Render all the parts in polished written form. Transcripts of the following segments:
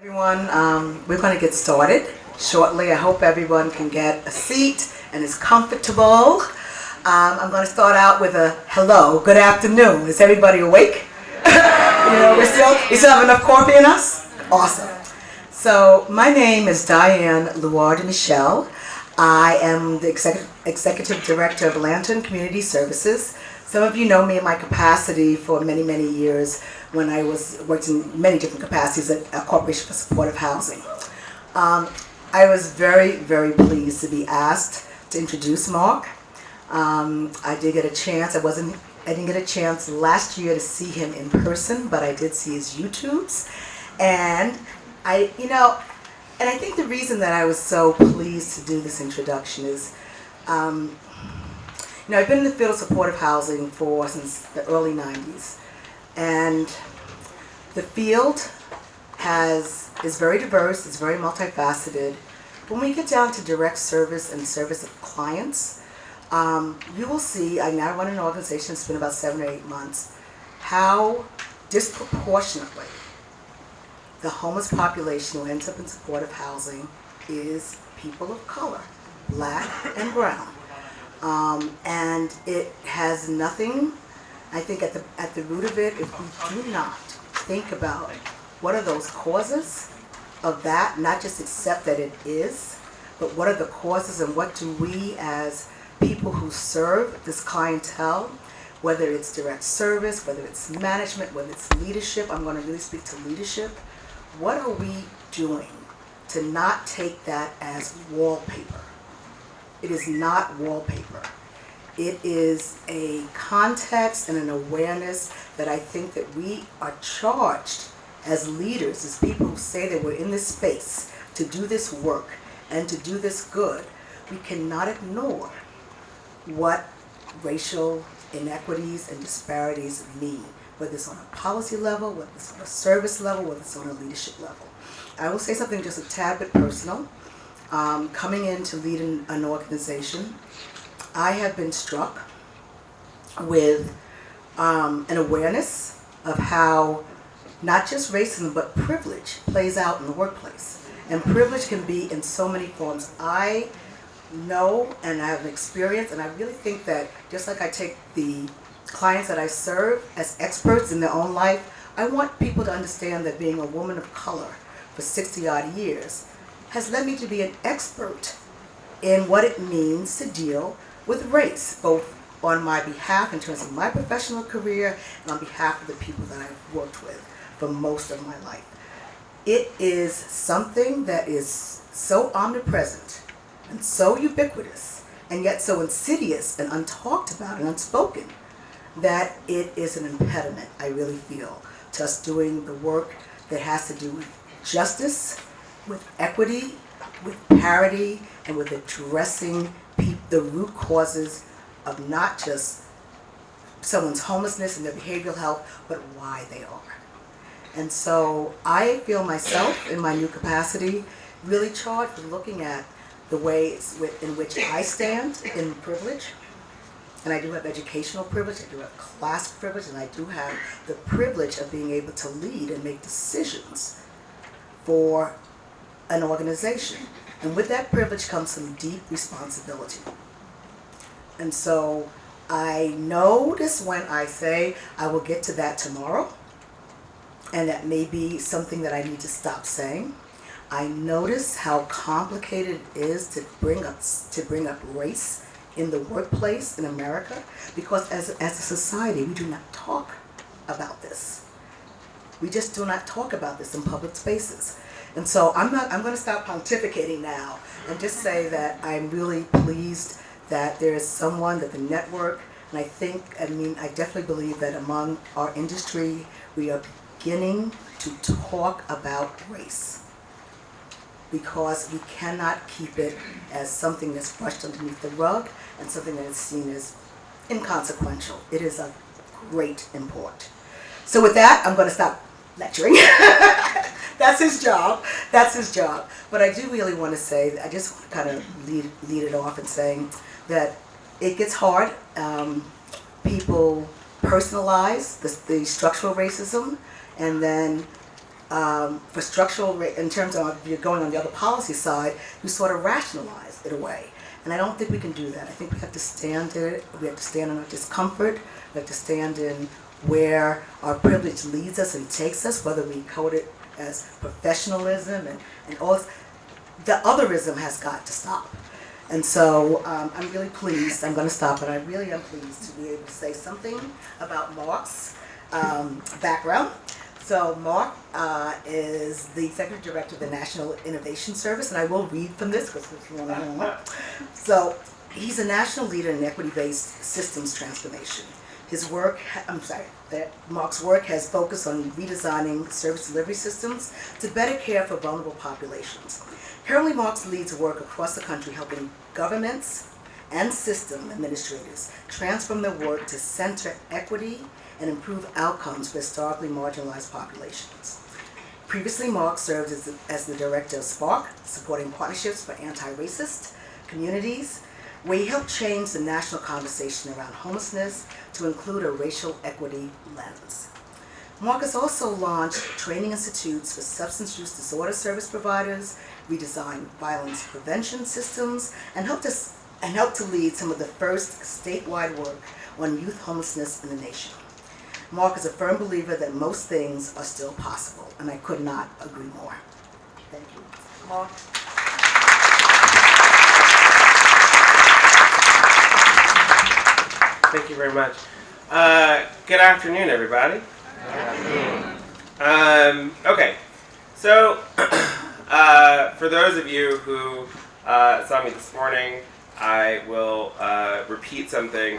Everyone, we're going to get started shortly. I hope everyone can get a seat and is comfortable. I'm going to start out with a hello, good afternoon. Is everybody awake? We still have enough coffee in us? Awesome. So my name is Diane Louard Michel. I am the Executive Director of Lantern Community Services. Some of you know me in my capacity for many, many years when I worked in many different capacities at a Corporation for Supportive Housing. I was very, very pleased to be asked to introduce Marc. I did get a chance. I didn't get a chance last year to see him in person, but I did see his YouTubes, and I think the reason that I was so pleased to do this introduction is, I've been in the field of supportive housing since the early 90s, and the field is very diverse, it's very multifaceted. When we get down to direct service and service of clients, you will see, I now run an organization, it's been about 7 or 8 months, how disproportionately the homeless population who ends up in supportive housing is people of color, black and brown. And it has nothing, I think at the root of it, if we do not think about what are those causes of that, not just accept that it is, but what are the causes and what do we as people who serve this clientele, whether it's direct service, whether it's management, whether it's leadership, I'm going to really speak to leadership, what are we doing to not take that as wallpaper? It is not wallpaper. It is a context and an awareness that I think that we are charged as leaders, as people who say that we're in this space to do this work and to do this good. We cannot ignore what racial inequities and disparities mean, whether it's on a policy level, whether it's on a service level, whether it's on a leadership level. I will say something just a tad bit personal. Coming in to lead an organization, I have been struck with an awareness of how not just racism but privilege plays out in the workplace. And privilege can be in so many forms. I know and I have experience, and I really think that just like I take the clients that I serve as experts in their own life, I want people to understand that being a woman of color for 60 odd years has led me to be an expert in what it means to deal with race, both on my behalf in terms of my professional career and on behalf of the people that I've worked with for most of my life. It is something that is so omnipresent and so ubiquitous and yet so insidious and untalked about and unspoken that it is an impediment, I really feel, to us doing the work that has to do with justice, with equity, with parity, and with addressing the root causes of not just someone's homelessness and their behavioral health, but why they are. And so I feel myself, in my new capacity, really charged with looking at the ways in which I stand in privilege. And I do have educational privilege, I do have class privilege, and I do have the privilege of being able to lead and make decisions for an organization. And with that privilege comes some deep responsibility. And so I notice when I say I will get to that tomorrow, and that may be something that I need to stop saying. I notice how complicated it is to bring up race in the workplace in America, because as a society we do not talk about this. We just do not talk about this in public spaces. And so I'm going to stop pontificating now and just say that I'm really pleased that there is someone that the network, and I definitely believe that among our industry we are beginning to talk about race, because we cannot keep it as something that's brushed underneath the rug and something that is seen as inconsequential. It is of great import. So with that, I'm going to stop lecturing. That's his job. That's his job. But I do really want to say, I just want to kind of lead it off and saying that it gets hard. People personalize the structural racism, and then for structural, in terms of if you're going on the other policy side, you sort of rationalize it away. And I don't think we can do that. I think we have to stand in our discomfort, we have to stand in where our privilege leads us and takes us, whether we code it as professionalism and all this. The otherism has got to stop. And so I'm really pleased, I'm going to stop, and I really am pleased to be able to say something about Marc's background. So Marc is the Executive Director of the National Innovation Service, and I will read from this because if you want to know. So he's a national leader in equity-based systems transformation. Marc's work has focused on redesigning service delivery systems to better care for vulnerable populations. Currently, Marc leads work across the country helping governments and system administrators transform their work to center equity and improve outcomes for historically marginalized populations. Previously, Marc served as the director of SPARK, supporting partnerships for anti-racist communities, where he helped change the national conversation around homelessness to include a racial equity lens. Marc has also launched training institutes for substance use disorder service providers, redesigned violence prevention systems, and helped to lead some of the first statewide work on youth homelessness in the nation. Marc is a firm believer that most things are still possible, and I could not agree more. Thank you. Marc? Thank you very much. Good afternoon, everybody. Good afternoon. Okay, so for those of you who saw me this morning, I will repeat something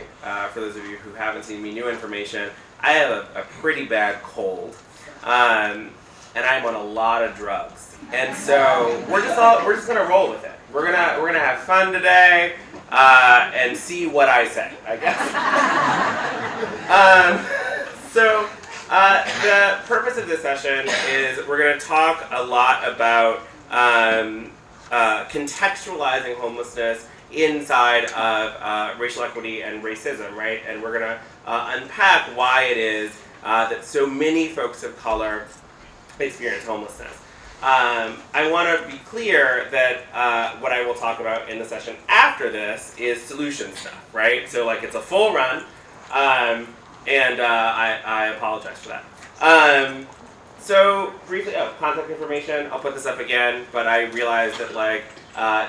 for those of you who haven't seen me, new information. I have a pretty bad cold, and I'm on a lot of drugs, and so we're just gonna roll with it. We're gonna have fun today and see what I say, I guess. So the purpose of this session is we're gonna talk a lot about contextualizing homelessness inside of racial equity and racism, right? And we're going to unpack why it is that so many folks of color experience homelessness. I want to be clear that what I will talk about in the session after this is solution stuff, right? So like it's a full run, and I apologize for that. So briefly, contact information, I'll put this up again, but I realized that like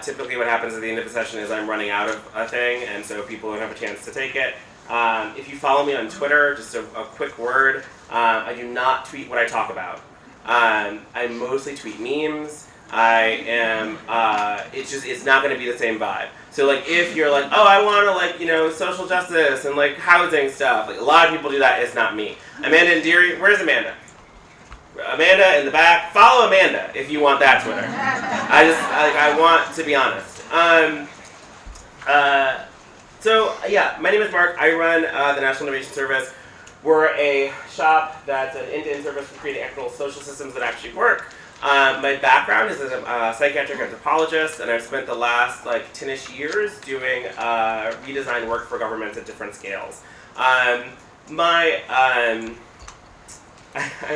typically what happens at the end of the session is I'm running out of a thing, and so people don't have a chance to take it. If you follow me on Twitter, just a quick word, I do not tweet what I talk about. I mostly tweet memes. I am, it's not going to be the same vibe. So like if you're like, oh, I want to like, social justice and like housing stuff, like a lot of people do that, it's not me. Amanda and Deary, where's Amanda? Amanda in the back. Follow Amanda if you want that Twitter. I want to be honest. So yeah, my name is Marc. I run the National Innovation Service. We're a shop that's an end-to-end service for creating equitable social systems that actually work. My background is as a psychiatric anthropologist, and I've spent the last 10-ish years doing redesign work for governments at different scales. I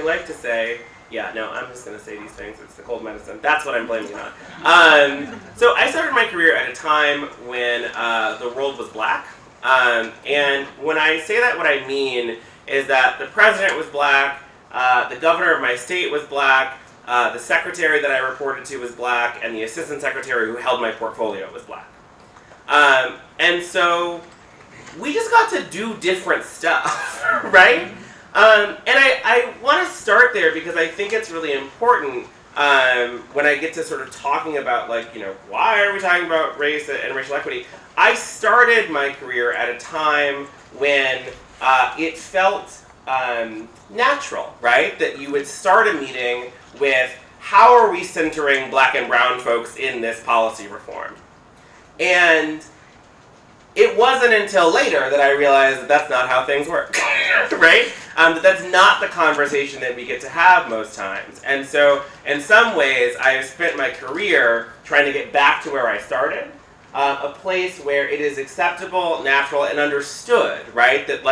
like to say, I'm just going to say these things. It's the cold medicine. That's what I'm blaming it on. So I started my career at a time when the world was black. And when I say that, what I mean is that the president was black, the governor of my state was black, the secretary that I reported to was black, and the assistant secretary who held my portfolio was black. And so we just got to do different stuff, right? And I want to start there because I think it's really important when I get to sort of talking about why are we talking about race and racial equity. I started my career at a time when it felt natural, right? That you would start a meeting with, how are we centering black and brown folks in this policy reform? And it wasn't until later that I realized that that's not how things work, right? That's not the conversation that we get to have most times. And so, in some ways, I've spent my career trying to get back to where I started, a place where it is acceptable, natural, and understood, right? That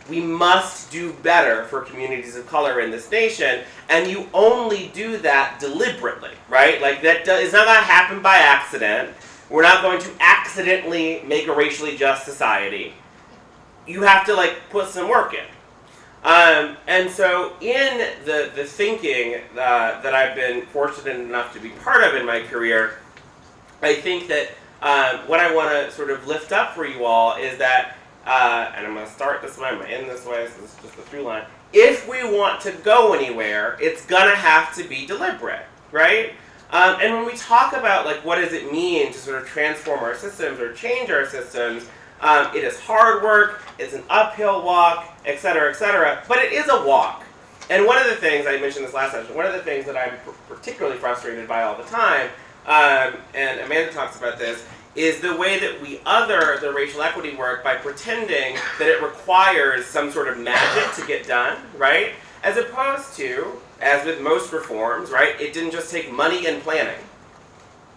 we must do better for communities of color in this nation, and you only do that deliberately, right? Like it's not going to happen by accident. We're not going to accidentally make a racially just society. You have to put some work in. And so in the thinking that I've been fortunate enough to be part of in my career, I think that what I want to sort of lift up for you all is that, and I'm going to start this way, I'm going to end this way, so this is just the through line. If we want to go anywhere, it's going to have to be deliberate, right? And when we talk about what does it mean to sort of transform our systems or change our systems, it is hard work, it's an uphill walk, et cetera, but it is a walk. And one of the things, I mentioned this last session, one of the things that I'm particularly frustrated by all the time, and Amanda talks about this, is the way that we other the racial equity work by pretending that it requires some sort of magic to get done, right? As opposed to, as with most reforms, right, it didn't just take money and planning.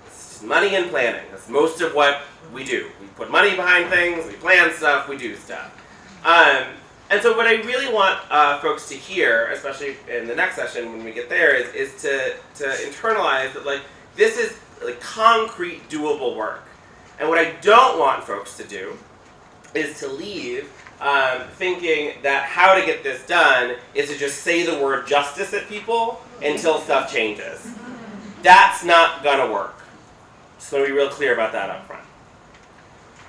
It's just money and planning. That's most of what we do. We put money behind things, we plan stuff, we do stuff. And so what I really want folks to hear, especially in the next session when we get there, is to internalize that this is concrete, doable work. And what I don't want folks to do is to leave thinking that how to get this done is to just say the word justice at people until stuff changes. That's not gonna work. Just want to be real clear about that up front.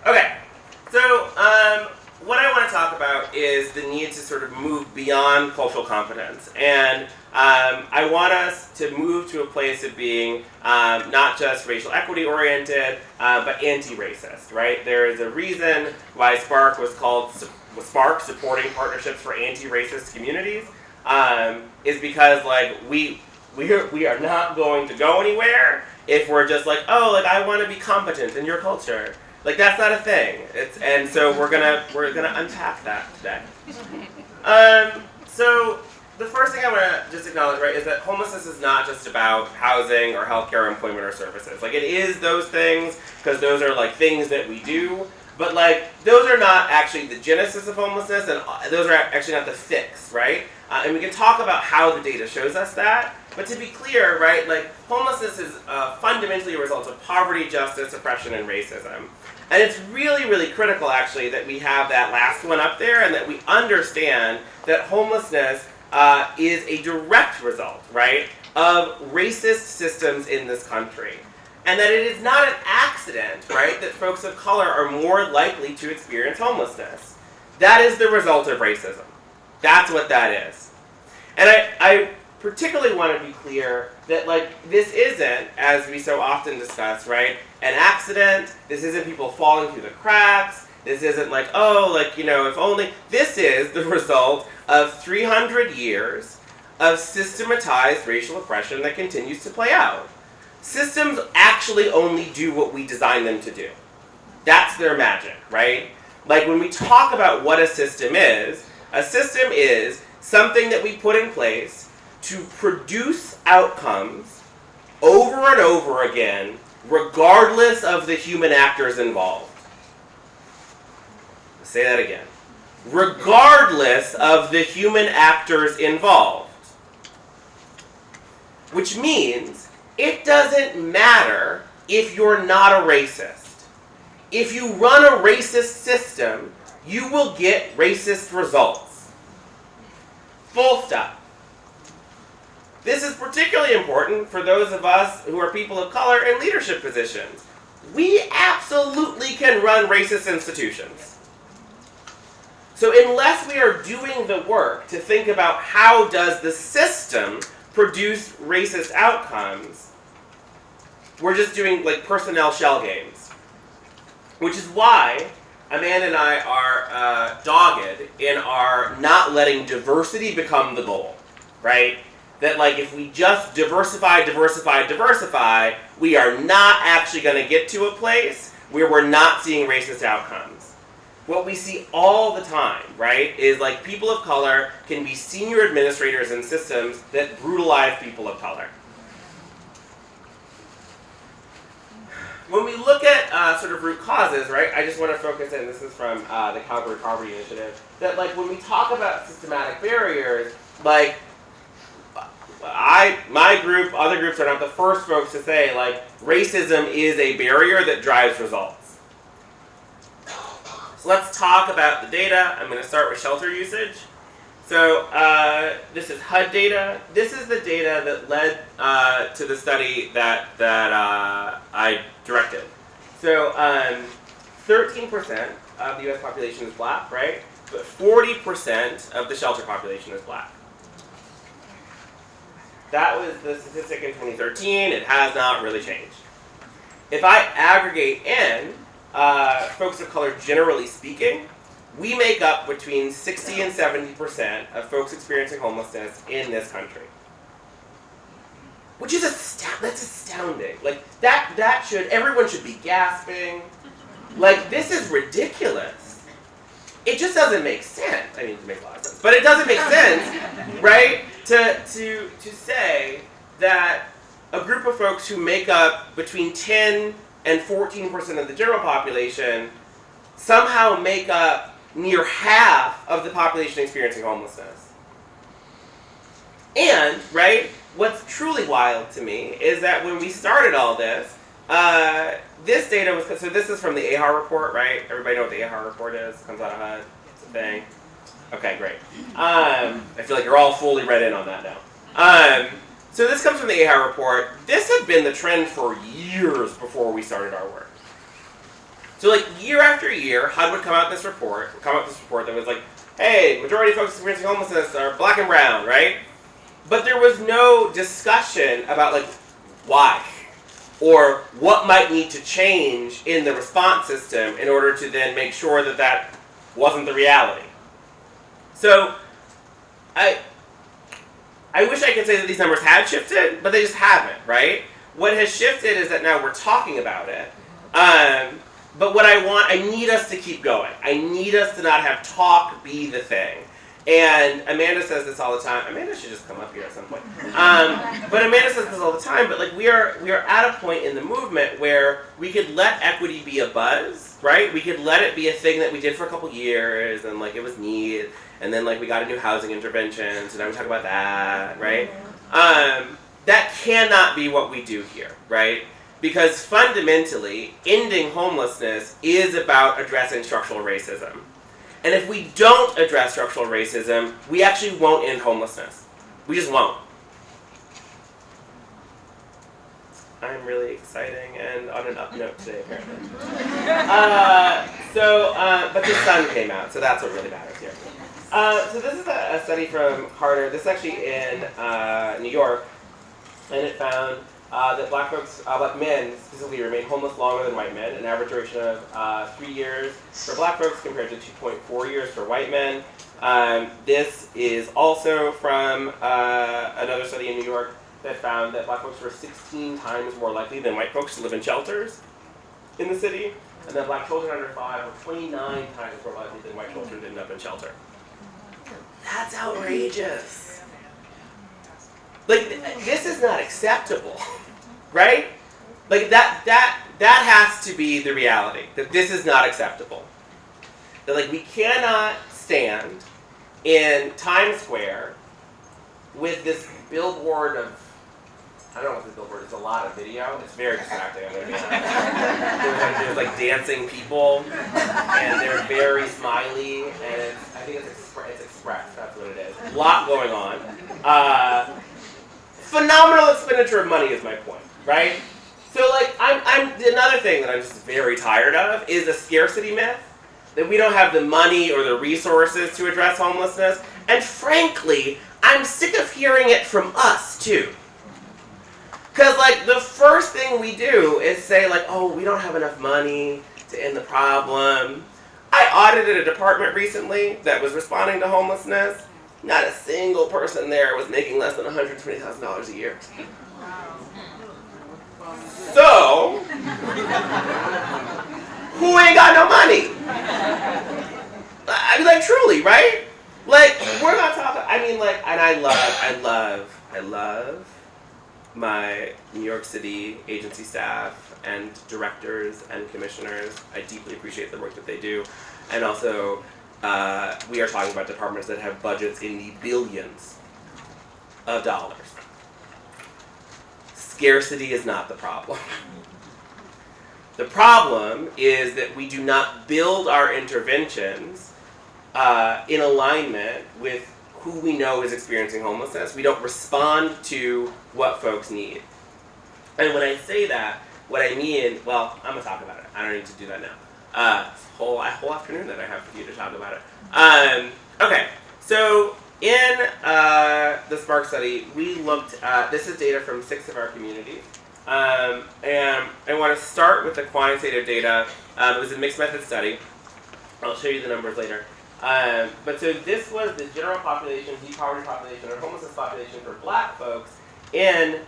Okay, so what I want to talk about is the need to sort of move beyond cultural competence. And I want us to move to a place of being not just racial equity oriented, but anti-racist, right? There is a reason why SPARC was called SPARC, Supporting Partnerships for Anti-Racist Communities, is because we are not going to go anywhere if we're just I want to be competent in your culture. That's not a thing. And so we're gonna unpack that today. So the first thing I want to just acknowledge, right, is that homelessness is not just about housing or healthcare, or employment, or services. It is those things because those are things that we do, but those are not actually the genesis of homelessness, and those are actually not the fix, right? And we can talk about how the data shows us that. But to be clear, right, homelessness is fundamentally a result of poverty, justice, oppression, and racism. And it's really, really critical, actually, that we have that last one up there and that we understand that homelessness is a direct result, right, of racist systems in this country. And that it is not an accident, right, that folks of color are more likely to experience homelessness. That is the result of racism. That's what that is. And I particularly want to be clear that this isn't, as we so often discuss, right, an accident. This isn't people falling through the cracks. This isn't if only. This is the result of 300 years of systematized racial oppression that continues to play out. Systems actually only do what we design them to do. That's their magic, right? When we talk about what a system is something that we put in place to produce outcomes over and over again, regardless of the human actors involved. I'll say that again. Regardless of the human actors involved. Which means it doesn't matter if you're not a racist. If you run a racist system, you will get racist results. Full stop. This is particularly important for those of us who are people of color in leadership positions. We absolutely can run racist institutions. So unless we are doing the work to think about how does the system produce racist outcomes, we're just doing personnel shell games. Which is why Amanda and I are dogged in our not letting diversity become the goal, right? That if we just diversify, we are not actually going to get to a place where we're not seeing racist outcomes. What we see all the time, right, is people of color can be senior administrators in systems that brutalize people of color. when we look at sort of root causes, right, I just want to focus in, this is from the Calgary Poverty Initiative, that like when we talk about systematic barriers, like my group, other groups are not the first folks to say like racism is a barrier that drives results. So let's talk about the data. I'm going to start with shelter usage. So this is HUD data. This is the data that led to the study that I directed. So 13% of the U.S. population is black, right? But 40% of the shelter population is black. That was the statistic in 2013. It has not really changed. If I aggregate in folks of color, generally speaking, we make up between 60 and 70% of folks experiencing homelessness in this country. Which is that's astounding. Like that should, everyone should be gasping. Like, this is ridiculous. It just doesn't make sense. I mean, it makes a lot of sense, but it doesn't make sense, right? To say that a group of folks who make up between 10 and 14% of the general population somehow make up near half of the population experiencing homelessness. And, right, what's truly wild to me is that when we started all this, this data was, so this is from the AHAR report, right? Everybody know what the AHAR report is? Comes out of HUD. It's a thing. Okay, great. I feel like you're all fully read in on that now. So this comes from the AHAR report. This had been the trend for years before we started our work. So like year after year, HUD would come out with this report that was like, hey, majority of folks experiencing homelessness are black and brown, right? But there was no discussion about like why or what might need to change in the response system in order to then make sure that that wasn't the reality. So I wish I could say that these numbers had shifted, but they just haven't, right? What has shifted is that now we're talking about it. But what I need us to keep going. I need us to not have talk be the thing. And Amanda says this all the time. Amanda should just come up here at some point. But Amanda says this all the time, but like we are at a point in the movement where we could let equity be a buzz, right? We could let it be a thing that we did for a couple years and like it was neat, and then like we got a new housing intervention, so now we talk about that, right? That cannot be what we do here, right? Because fundamentally, ending homelessness is about addressing structural racism. And if we don't address structural racism, we actually won't end homelessness. We just won't. I'm really exciting and on an up note today, apparently. But the sun came out, so that's what really matters here. So this is a study from Carter. This is actually in New York, and it found that black men specifically remain homeless longer than white men, an average duration of 3 years for black folks compared to 2.4 years for white men. This is also from another study in New York that found that black folks were 16 times more likely than white folks to live in shelters in the city, and that black children under 5 were 29 times more likely than white children to end up in shelter. That's outrageous. Like, this is not acceptable, right? Like, that has to be the reality, that this is not acceptable. That, like, we cannot stand in Times Square with this billboard of, I don't know what this billboard is, it's a lot of video. It's very distracting, I'm going to be honest. There's like dancing people, and they're very smiley, and I think it's Express, that's what it is. A lot going on. Phenomenal expenditure of money is my point, right? So like, I'm another thing that I'm just very tired of is a scarcity myth, that we don't have the money or the resources to address homelessness, and frankly, I'm sick of hearing it from us too. Because like, the first thing we do is say like, oh, we don't have enough money to end the problem. I audited a department recently that was responding to homelessness. Not a single person there was making less than $120,000 a year. So, who ain't got no money? I mean, like, truly, right? Like, we're not talking, I mean, like, and I love my New York City agency staff and directors and commissioners. I deeply appreciate the work that they do. And also, we are talking about departments that have budgets in the billions of dollars. Scarcity is not the problem. The problem is that we do not build our interventions in alignment with who we know is experiencing homelessness. We don't respond to what folks need. And when I say that, what I mean, well, I'm going to talk about it. I don't need to do that now. Whole afternoon that I have for you to talk about it. Okay, so in the Spark study, we looked at, this is data from 6 of our communities. And I want to start with the quantitative data. It was a mixed method study. I'll show you the numbers later. But so this was the general population, deep poverty population, or homelessness population for black folks in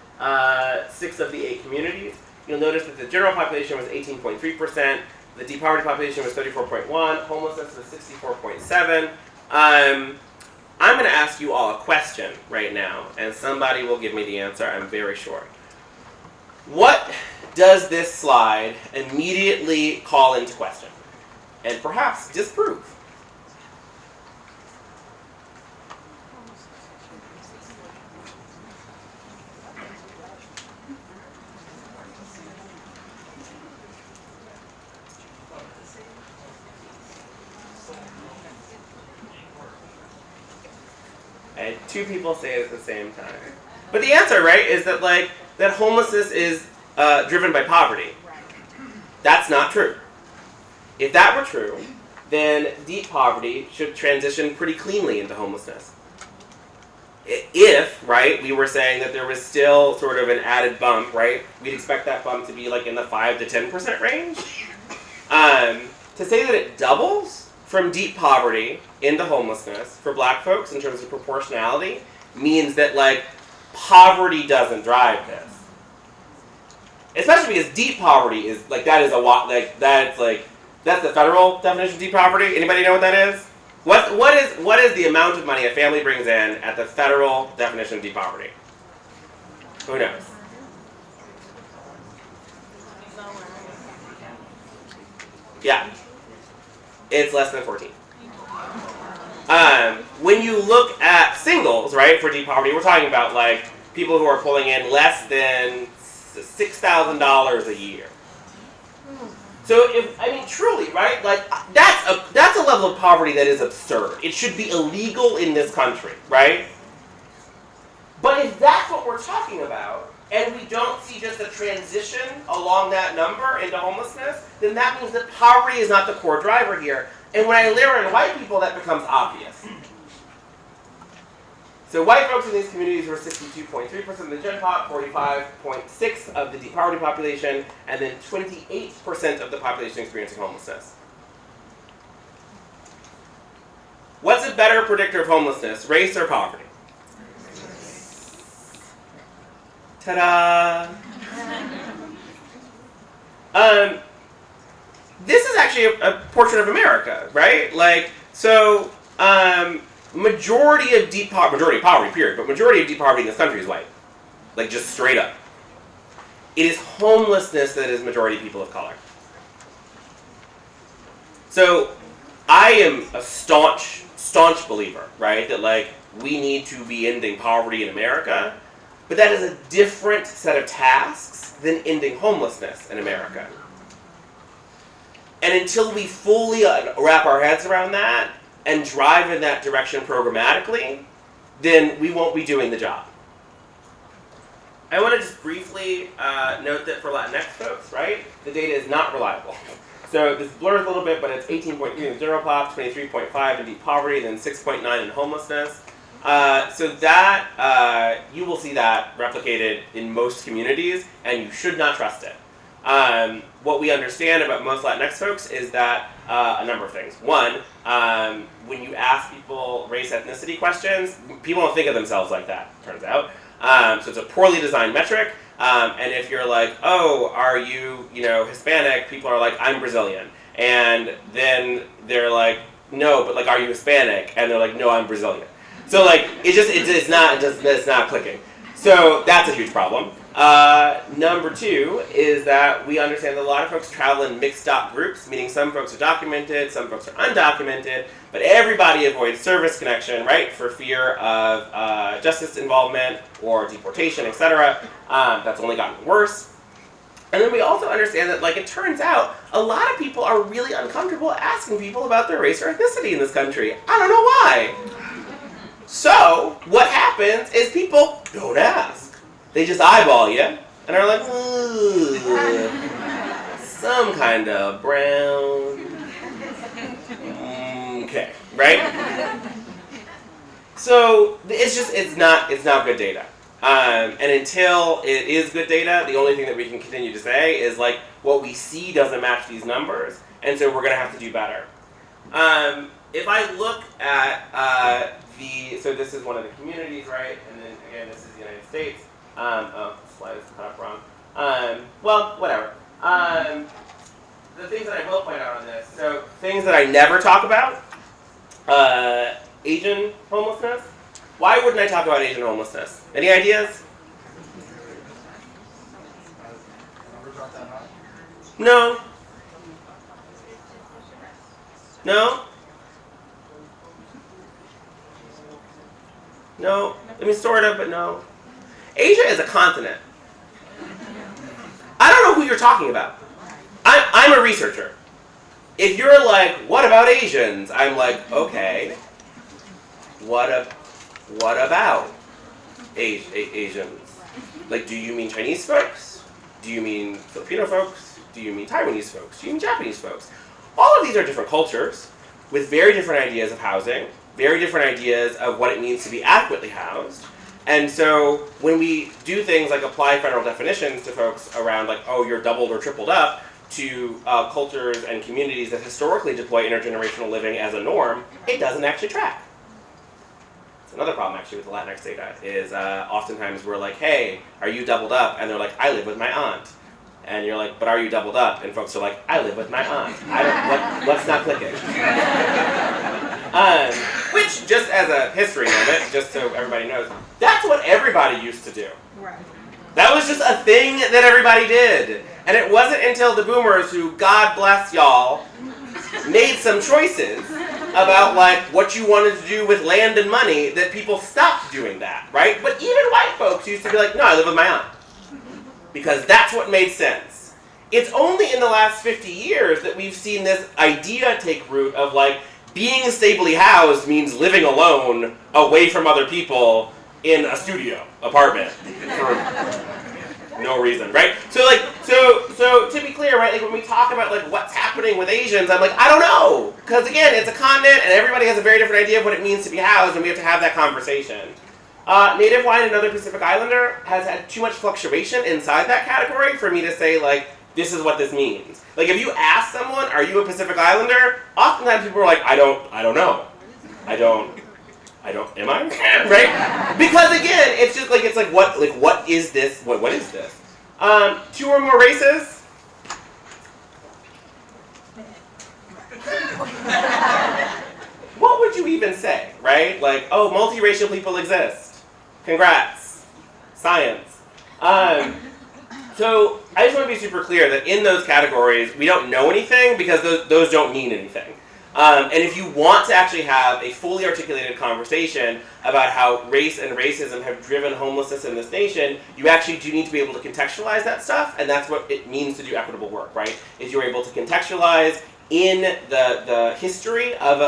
6 of the 8 communities. You'll notice that the general population was 18.3%, the deep poverty population was 34.1%, homelessness was 64.7%. I'm going to ask you all a question right now, and somebody will give me the answer, I'm very sure. What does this slide immediately call into question, and perhaps disprove? And 2 people say it at the same time. But the answer, right, is that that homelessness is driven by poverty. That's not true. If that were true, then deep poverty should transition pretty cleanly into homelessness. If, right, we were saying that there was still sort of an added bump, right, we'd expect that bump to be in the 5 to 10% range. To say that it doubles from deep poverty into homelessness for black folks in terms of proportionality means that poverty doesn't drive this. Especially because deep poverty is that is a lot that's the federal definition of deep poverty. Anybody know what that is? What is the amount of money a family brings in at the federal definition of deep poverty? Who knows? Yeah. It's less than 14. When you look at singles, right, for deep poverty, we're talking about people who are pulling in less than $6,000 a year. So truly, right, that's a level of poverty that is absurd. It should be illegal in this country, right? But if that's what we're talking about, and we don't see just a transition along that number into homelessness, then that means that poverty is not the core driver here. And when I layer in white people, that becomes obvious. So white folks in these communities were 62.3% of the gen pop, 45.6% of the deep poverty population, and then 28% of the population experiencing homelessness. What's a better predictor of homelessness, race or poverty? Ta-da! This is actually a portrait of America, right? Majority of poverty, period, but majority of deep poverty in this country is white. Just straight up. It is homelessness that is majority people of color. So, I am a staunch believer, right, that we need to be ending poverty in America, but that is a different set of tasks than ending homelessness in America. And until we fully wrap our heads around that and drive in that direction programmatically, then we won't be doing the job. I want to just briefly note that for Latinx folks, right, the data is not reliable. So this blurs a little bit, but it's 18.3 in the general pop, 23.5 in deep poverty, then 6.9 in homelessness. So that, you will see that replicated in most communities, and you should not trust it. What we understand about most Latinx folks is that a number of things. One, when you ask people race ethnicity questions, people don't think of themselves like that, turns out. So it's a poorly designed metric. And if you're oh, are you, Hispanic? People are I'm Brazilian. And then they're no, but are you Hispanic? And they're no, I'm Brazilian. So it's not clicking. So that's a huge problem. Number two is that we understand that a lot of folks travel in mixed doc groups, meaning some folks are documented, some folks are undocumented, but everybody avoids service connection, right, for fear of justice involvement or deportation, etc. That's only gotten worse. And then we also understand that, like, it turns out a lot of people are really uncomfortable asking people about their race or ethnicity in this country. I don't know why. So what happens is people don't ask. They just eyeball you and are like, ooh, some kind of brown. Okay, right? So it's not good data. And until it is good data, the only thing that we can continue to say is, like, what we see doesn't match these numbers, and so we're going to have to do better. If I look at so this is one of the communities, right? And then again, this is the United States. Oh, the slide is cut up wrong. Well, whatever. The things that I will point out on this, so things that I never talk about, Asian homelessness. Why wouldn't I talk about Asian homelessness? Any ideas? No. No? No. I mean, sort of, but no. Asia is a continent. I don't know who you're talking about. I'm a researcher. If you're like, what about Asians? I'm like, okay. What about Asians? Like, do you mean Chinese folks? Do you mean Filipino folks? Do you mean Taiwanese folks? Do you mean Japanese folks? All of these are different cultures with very different ideas of housing, very different ideas of what it means to be adequately housed. And so when we do things like apply federal definitions to folks around, like, oh, you're doubled or tripled up, to cultures and communities that historically deploy intergenerational living as a norm, it doesn't actually track. Another problem actually with the Latinx data is oftentimes we're like, hey, are you doubled up? And they're like, I live with my aunt. And you're like, but are you doubled up? And folks are like, I live with my aunt. What's not clicking? Which, just as a history moment, just so everybody knows, that's what everybody used to do. Right. That was just a thing that everybody did. And it wasn't until the boomers, who, God bless y'all, made some choices about, like, what you wanted to do with land and money, that people stopped doing that, right? But even white folks used to be like, no, I live with my aunt. Because that's what made sense. It's only in the last 50 years that we've seen this idea take root of, like, being stably housed means living alone, away from other people, in a studio apartment. For no reason, right? So, like, so to be clear, right, like, when we talk about, like, what's happening with Asians, I'm like, I don't know. Because, again, it's a continent, and everybody has a very different idea of what it means to be housed, and we have to have that conversation. Native Hawaiian, another Pacific Islander, has had too much fluctuation inside that category for me to say, like, this is what this means. Like, if you ask someone, are you a Pacific Islander? Oftentimes people are like, I don't know. Am I? Right? Because, again, it's just, like, what is this? What is this? 2 or more races? What would you even say, right? Like, oh, multiracial people exist. Congrats. Science. So I just want to be super clear that in those categories, we don't know anything because those don't mean anything. And if you want to actually have a fully articulated conversation about how race and racism have driven homelessness in this nation, you actually do need to be able to contextualize that stuff, and that's what it means to do equitable work, right? Is you're able to contextualize in the history of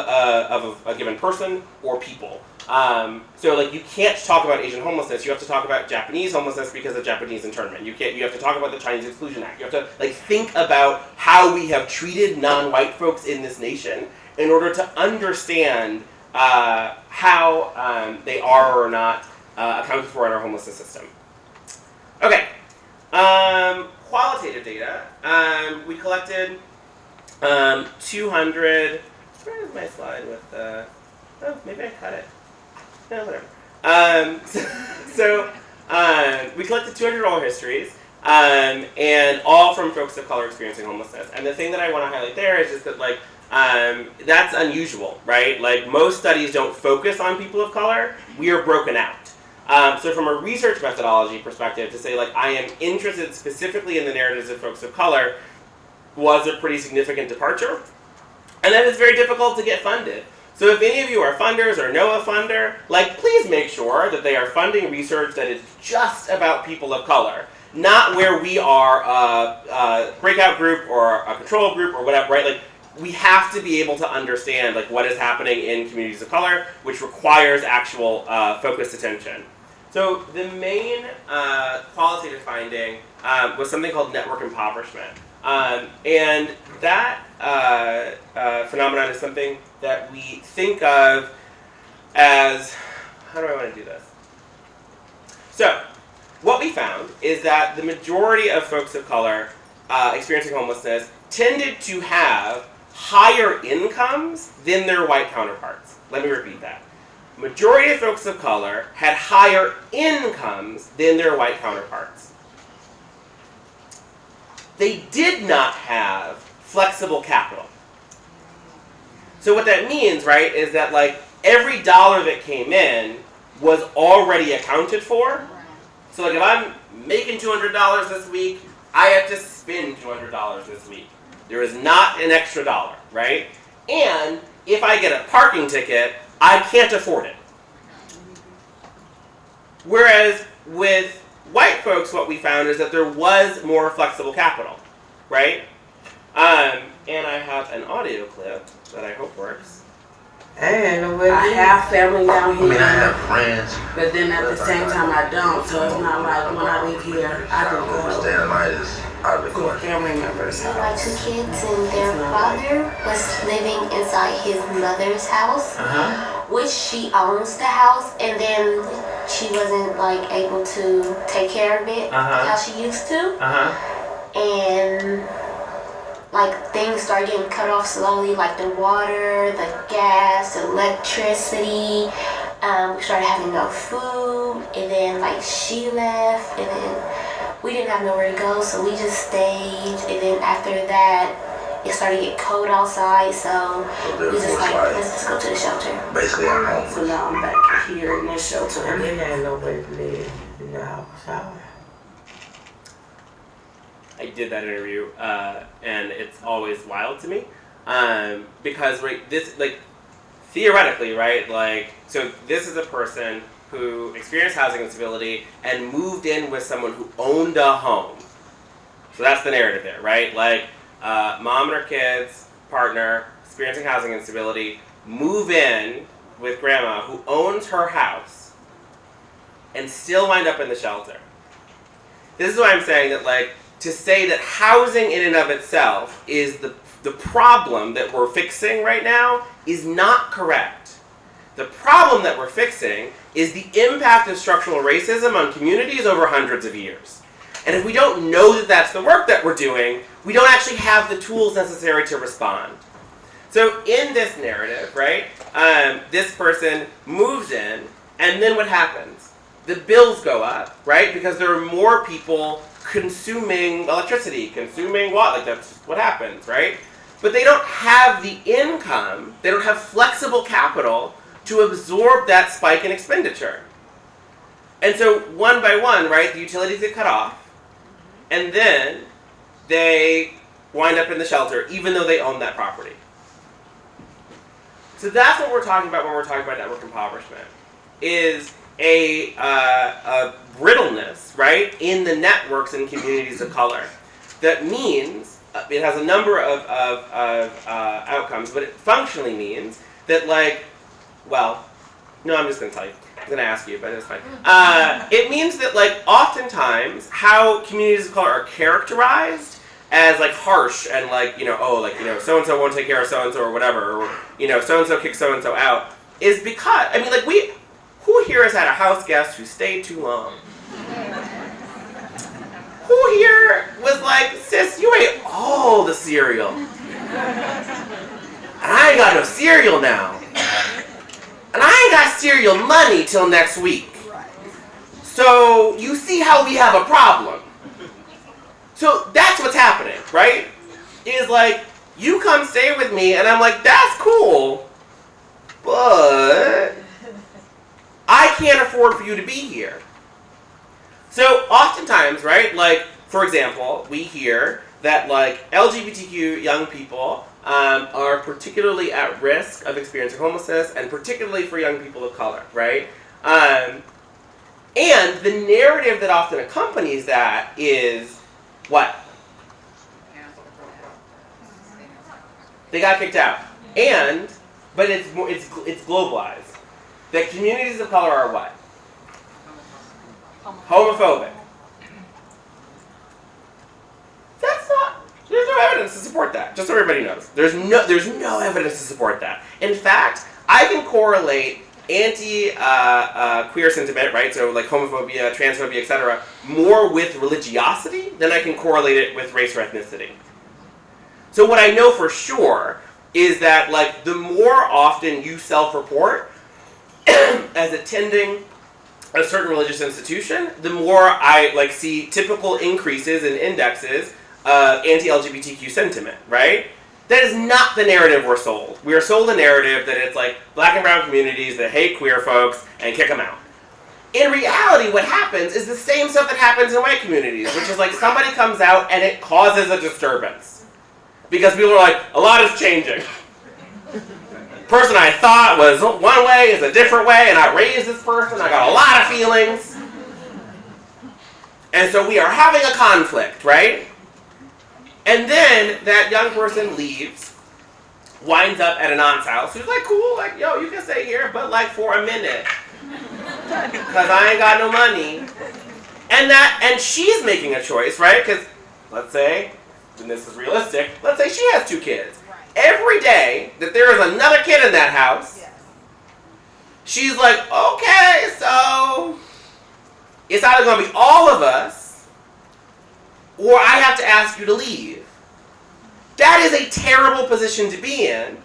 a given person or people. So, like, you can't talk about Asian homelessness. You have to talk about Japanese homelessness because of Japanese internment. You have to talk about the Chinese Exclusion Act. You have to, like, think about how we have treated non-white folks in this nation in order to understand how they are or not accounted for in our homelessness system. Okay. Qualitative data. We collected 200. Where is my slide with the? Oh, maybe I cut it. No, whatever. So we collected 200 oral histories, and all from folks of color experiencing homelessness. And the thing that I want to highlight there is just that, like, that's unusual, right? Like, most studies don't focus on people of color. We are broken out. So from a research methodology perspective, to say like I am interested specifically in the narratives of folks of color was a pretty significant departure. And that is very difficult to get funded. So if any of you are funders or know a funder, like please make sure that they are funding research that is just about people of color, not where we are a breakout group or a control group or whatever, right? Like we have to be able to understand like what is happening in communities of color, which requires actual focused attention. So the main qualitative finding was something called network impoverishment. And that phenomenon is something that we think of as, how do I want to do this? So, what we found is that the majority of folks of color experiencing homelessness tended to have higher incomes than their white counterparts. Let me repeat that. Majority of folks of color had higher incomes than their white counterparts. They did not have flexible capital. So what that means, right, is that like every dollar that came in was already accounted for. So like if I'm making $200 this week, I have to spend $200 this week. There is not an extra dollar, right? And if I get a parking ticket, I can't afford it. Whereas with white folks, what we found is that there was more flexible capital, right? And I have an audio clip that I hope works. I have family down here. I mean, I have friends. But then at the same time, I don't. So it's not like when I leave here, I can go Stay the night is out of the to a question. family member's My house. 2 kids and their father was living inside his mother's house, which she owns the house, and then she wasn't like able to take care of it how she used to, and like things started getting cut off slowly, like the water, the gas, the electricity. We started having no food, and then like she left, and then we didn't have nowhere to go, so we just stayed. And then after that, it started to get cold outside, so we just like, let's just go to the shelter. Basically, I'm home. So now I'm back here in this shelter. And they had nowhere to live in the house. I did that interview, and it's always wild to me, because right, this like theoretically, right, like so this is a person who experienced housing instability and moved in with someone who owned a home. So that's the narrative there, right? Like mom and her kids, partner, experiencing housing instability, move in with grandma who owns her house, and still wind up in the shelter. This is why I'm saying that like. To say that housing in and of itself is the problem that we're fixing right now is not correct. The problem that we're fixing is the impact of structural racism on communities over hundreds of years. And if we don't know that that's the work that we're doing, we don't actually have the tools necessary to respond. So in this narrative, right, this person moves in, and then what happens? The bills go up, right, because there are more people consuming electricity, consuming water, like that's what happens, right? But they don't have the income, they don't have flexible capital to absorb that spike in expenditure. And so one by one, right, the utilities get cut off, and then they wind up in the shelter even though they own that property. So that's what we're talking about when we're talking about network impoverishment, is a brittleness, right, in the networks and communities of color. That means, it has a number of outcomes, but it functionally means that like, well, no, I'm just going to tell you. I'm going to ask you, but it's fine. It means that like oftentimes how communities of color are characterized as like harsh and like, so-and-so won't take care of so-and-so or whatever, or, so-and-so kicks so-and-so out, is because, I mean, like who here has had a house guest who stayed too long? Who here was like, sis, you ate all the cereal. And I ain't got no cereal now. And I ain't got cereal money till next week. So you see how we have a problem. So that's what's happening, right? Is like, you come stay with me, and I'm like, that's cool, but I can't afford for you to be here. So oftentimes, right, like, for example, we hear that, like, LGBTQ young people are particularly at risk of experiencing homelessness, and particularly for young people of color, right? And the narrative that often accompanies that is what? They got kicked out. But it's globalized. That communities of color are what? Homophobic. There's no evidence to support that. Just so everybody knows. There's no evidence to support that. In fact, I can correlate anti-queer sentiment, right? So like homophobia, transphobia, etc., more with religiosity than I can correlate it with race or ethnicity. So what I know for sure is that, like, the more often you self-report as attending a certain religious institution, the more I, like, see typical increases in indexes of anti-LGBTQ sentiment, right? That is not the narrative we're sold. We are sold a narrative that it's like black and brown communities that hate queer folks and kick them out. In reality, what happens is the same stuff that happens in white communities, which is like somebody comes out and it causes a disturbance. Because people are like, a lot is changing. Person I thought was one way is a different way, and I raised this person, I got a lot of feelings. And so we are having a conflict, right? And then that young person leaves, winds up at an aunt's house, who's like, cool, like, yo, you can stay here, but like for a minute. Because I ain't got no money. And she's making a choice, right? Because let's say, and this is realistic, let's say she has 2 kids. Every day that there is another kid in that house, she's like, okay, so it's either going to be all of us, or I have to ask you to leave. That is a terrible position to be in,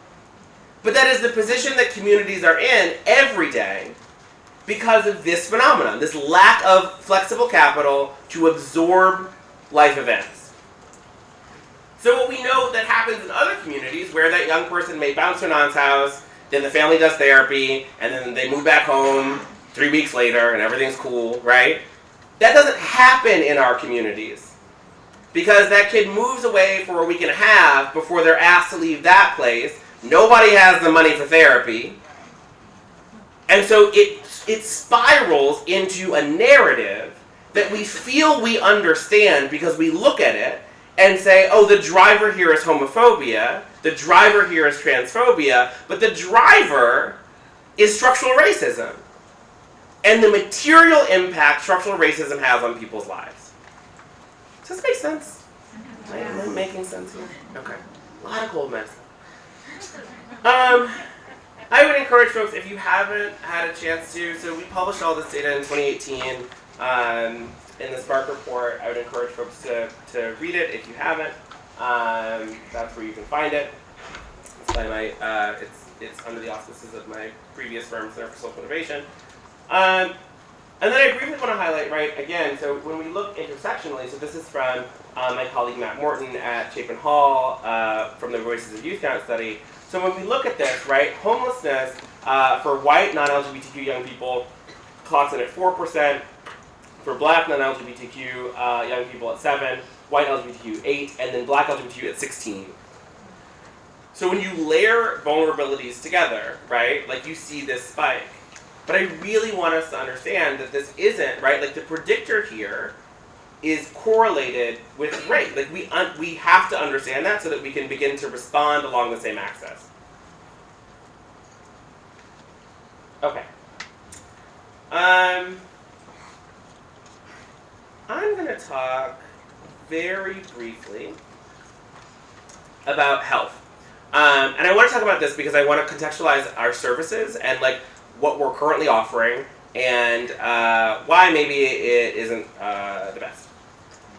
but that is the position that communities are in every day because of this phenomenon, this lack of flexible capital to absorb life events. So what we know that happens in other communities where that young person may bounce to an aunt's house, then the family does therapy, and then they move back home 3 weeks later and everything's cool, right? That doesn't happen in our communities. Because that kid moves away for a week and a half before they're asked to leave that place. Nobody has the money for therapy. And so it spirals into a narrative that we feel we understand because we look at it and say, oh, the driver here is homophobia, the driver here is transphobia, but the driver is structural racism. And the material impact structural racism has on people's lives. Does this make sense? Am I making sense here? Okay. A lot of cold medicine. I would encourage folks, if you haven't had a chance to, so we published all this data in 2018 in the Spark report. I would encourage folks to read it if you haven't. That's where you can find it. It's by my, it's under the auspices of my previous firm, Center for Social Innovation. And then I briefly want to highlight, right, again, so when we look intersectionally, so this is from my colleague Matt Morton at Chapin Hall from the Voices of Youth Count study. So when we look at this, right, homelessness for white non-LGBTQ young people clocks in at 4%, for black non-LGBTQ young people at 7%, white LGBTQ 8%, and then black LGBTQ at 16%. So when you layer vulnerabilities together, right, like you see this spike. But I really want us to understand that this isn't, right, like the predictor here is correlated with race. Like we have to understand that so that we can begin to respond along the same axis. Okay. I'm going to talk very briefly about health. And I want to talk about this because I want to contextualize our services and like what we're currently offering and why maybe it isn't the best.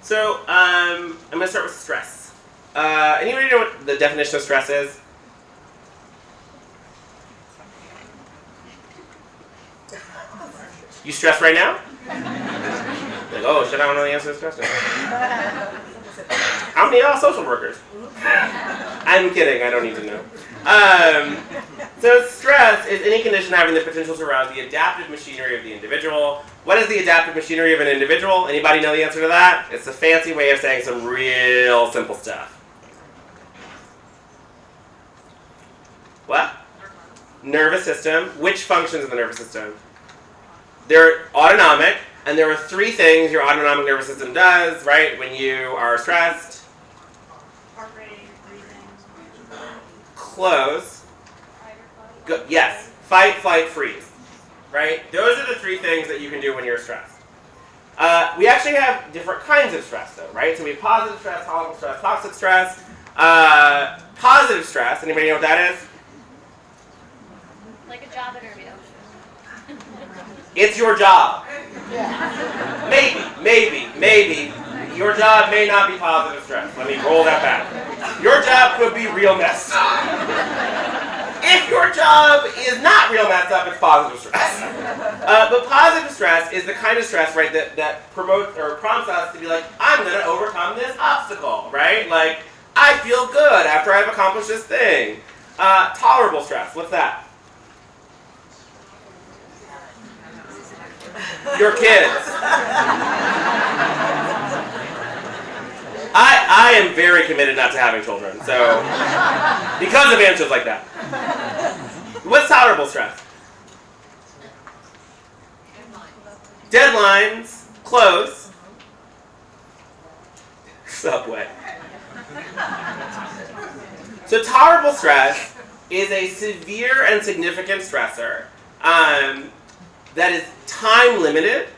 So I'm going to start with stress. Anybody know what the definition of stress is? You stressed right now? Like, oh shit, I don't know the answer to this question. How many of y'all are social workers? I'm kidding, I don't need to know. So stress is any condition having the potential to arouse the adaptive machinery of the individual. What is the adaptive machinery of an individual? Anybody know the answer to that? It's a fancy way of saying some real simple stuff. What? Nervous system. Which functions of the nervous system? They're autonomic, and there are 3 things your autonomic nervous system does, right, when you are stressed. Heart rate, breathing. Close. Good. Yes. Fight, flight, freeze. Right? Those are the 3 things that you can do when you're stressed. We actually have different kinds of stress, though, right? So we have positive stress, tolerable stress, toxic stress. Positive stress, anybody know what that is? Like a job interview. It's your job. Maybe. Your job may not be positive stress. Let me roll that back. Your job could be real messed up. If your job is not real messed up, it's positive stress. But positive stress is the kind of stress, right, that promotes or prompts us to be like, I'm going to overcome this obstacle, right? Like, I feel good after I've accomplished this thing. Tolerable stress, what's that? Your kids. I am very committed not to having children, so because of answers like that. What's tolerable stress? Deadlines, close. Subway. So tolerable stress is a severe and significant stressor that is time limited,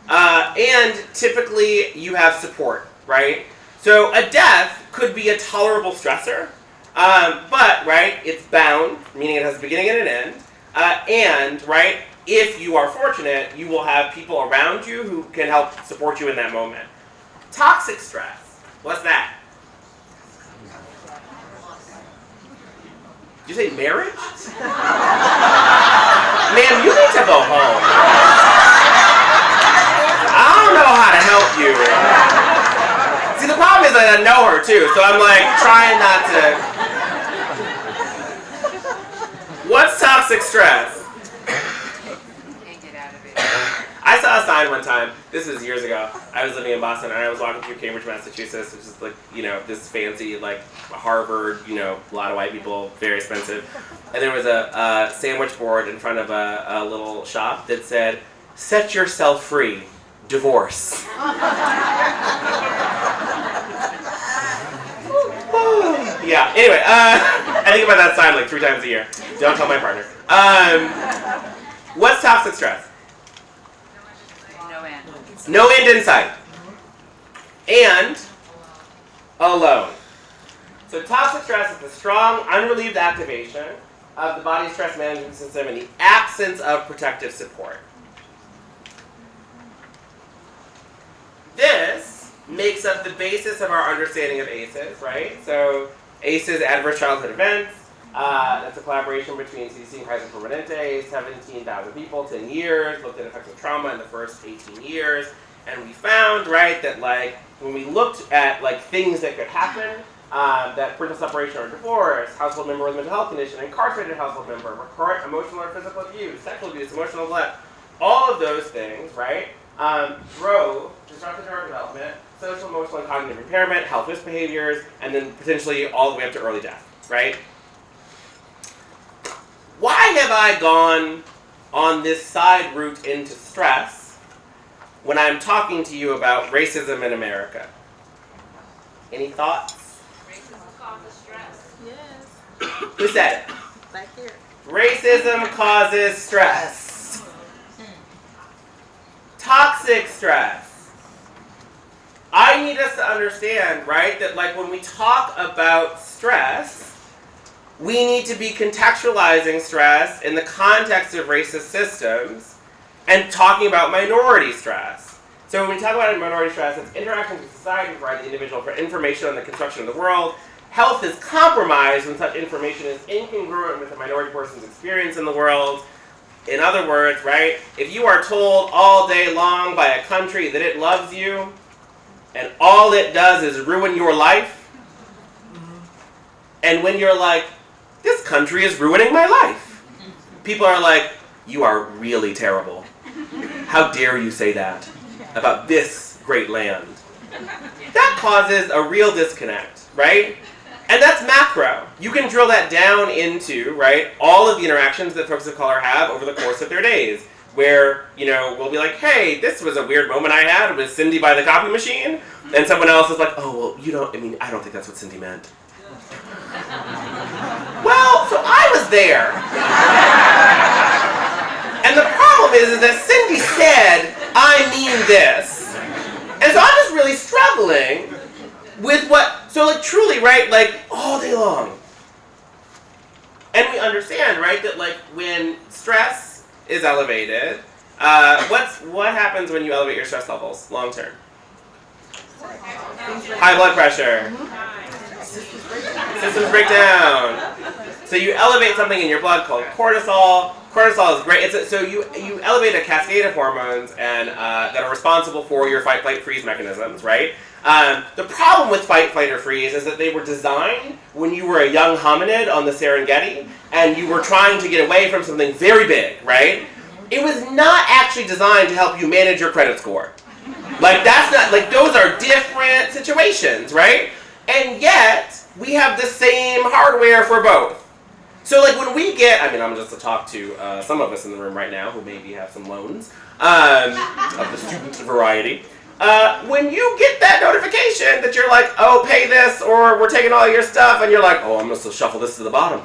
and typically you have support, right? So a death could be a tolerable stressor, but, right, it's bound, meaning it has a beginning and an end, and, right, if you are fortunate, you will have people around you who can help support you in that moment. Toxic stress, what's that? Did you say marriage? Ma'am, you need to go home. I don't know how to help you. See, the problem is that I know her too, so I'm like trying not to. What's toxic stress? Can't get out of it. I saw a sign one time, this was years ago, I was living in Boston and I was walking through Cambridge, Massachusetts, which is like, this fancy, like, Harvard, a lot of white people, very expensive. And there was a sandwich board in front of a little shop that said, "Set yourself free, divorce." Yeah, anyway, I think about that sign like 3 times a year. Don't tell my partner. What's toxic stress? No end. No end in sight. And alone. So toxic stress is the strong, unrelieved activation of the body's stress management system in the absence of protective support. This makes up the basis of our understanding of ACEs, right? So ACEs, adverse childhood events. That's a collaboration between CDC and Kaiser Permanente, 17,000 people, 10 years, looked at effects of trauma in the first 18 years. And we found, right, that like when we looked at like things that could happen, that parental separation or divorce, household member with a mental health condition, incarcerated household member, recurrent emotional or physical abuse, sexual abuse, emotional neglect, all of those things, right, drove disruptive neurodevelopment, social, emotional, and cognitive impairment, health risk behaviors, and then potentially all the way up to early death, right? Why have I gone on this side route into stress when I'm talking to you about racism in America? Any thoughts? Racism causes stress. Yes, Who said it? back here. Racism causes stress. Toxic stress. I need us to understand, right, that like when we talk about stress, we need to be contextualizing stress in the context of racist systems and talking about minority stress. So when we talk about minority stress, it's interactions with society provide the individual for information on the construction of the world. Health is compromised when such information is incongruent with a minority person's experience in the world. In other words, right, if you are told all day long by a country that it loves you, and all it does is ruin your life, and when you're like, this country is ruining my life. People are like, you are really terrible. How dare you say that about this great land? That causes a real disconnect, right? And that's macro. You can drill that down into, right, all of the interactions that folks of color have over the course of their days, where, we'll be like, hey, this was a weird moment I had with Cindy by the copy machine, and someone else is like, oh, well, I don't think that's what Cindy meant. Well, so I was there. And the problem is that Cindy said, I mean this. And so I'm just really struggling with truly, right, all day long. And we understand, right, that, when stress is elevated, what happens when you elevate your stress levels long term? High blood pressure. Systems break down. So you elevate something in your blood called cortisol. Cortisol is great. So you elevate a cascade of hormones and that are responsible for your fight, flight, freeze mechanisms, right? The problem with fight, flight, or freeze is that they were designed when you were a young hominid on the Serengeti and you were trying to get away from something very big, right? It was not actually designed to help you manage your credit score. That's not, those are different situations, right? And yet, we have the same hardware for both. So when we get, I'm just to talk to some of us in the room right now who maybe have some loans of the student variety. When you get that notification that you're like, oh, pay this or we're taking all your stuff, and you're like, oh, I'm going to shuffle this to the bottom.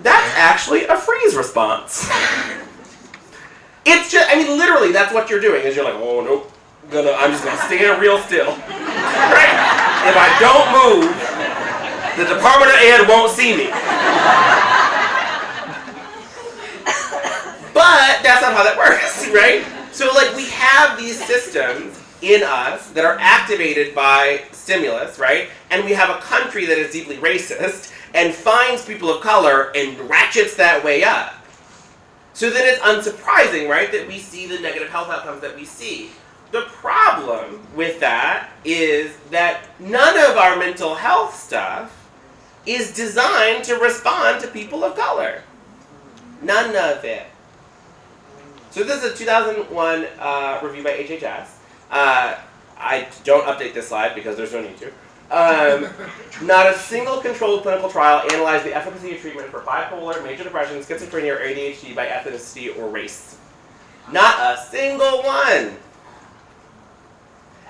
That's actually a freeze response. It's just, literally that's what you're doing is you're like, oh, nope, I'm just going to stand real still. Right? If I don't move, the Department of Ed won't see me. But that's not how that works, right? So we have these systems in us that are activated by stimulus, right? And we have a country that is deeply racist and finds people of color and ratchets that way up. So then it's unsurprising, right, that we see the negative health outcomes that we see. The problem with that is that none of our mental health stuff is designed to respond to people of color. None of it. So this is a 2001 review by HHS. I don't update this slide because there's no need to. Not a single controlled clinical trial analyzed the efficacy of treatment for bipolar, major depression, schizophrenia, or ADHD by ethnicity or race. Not a single one.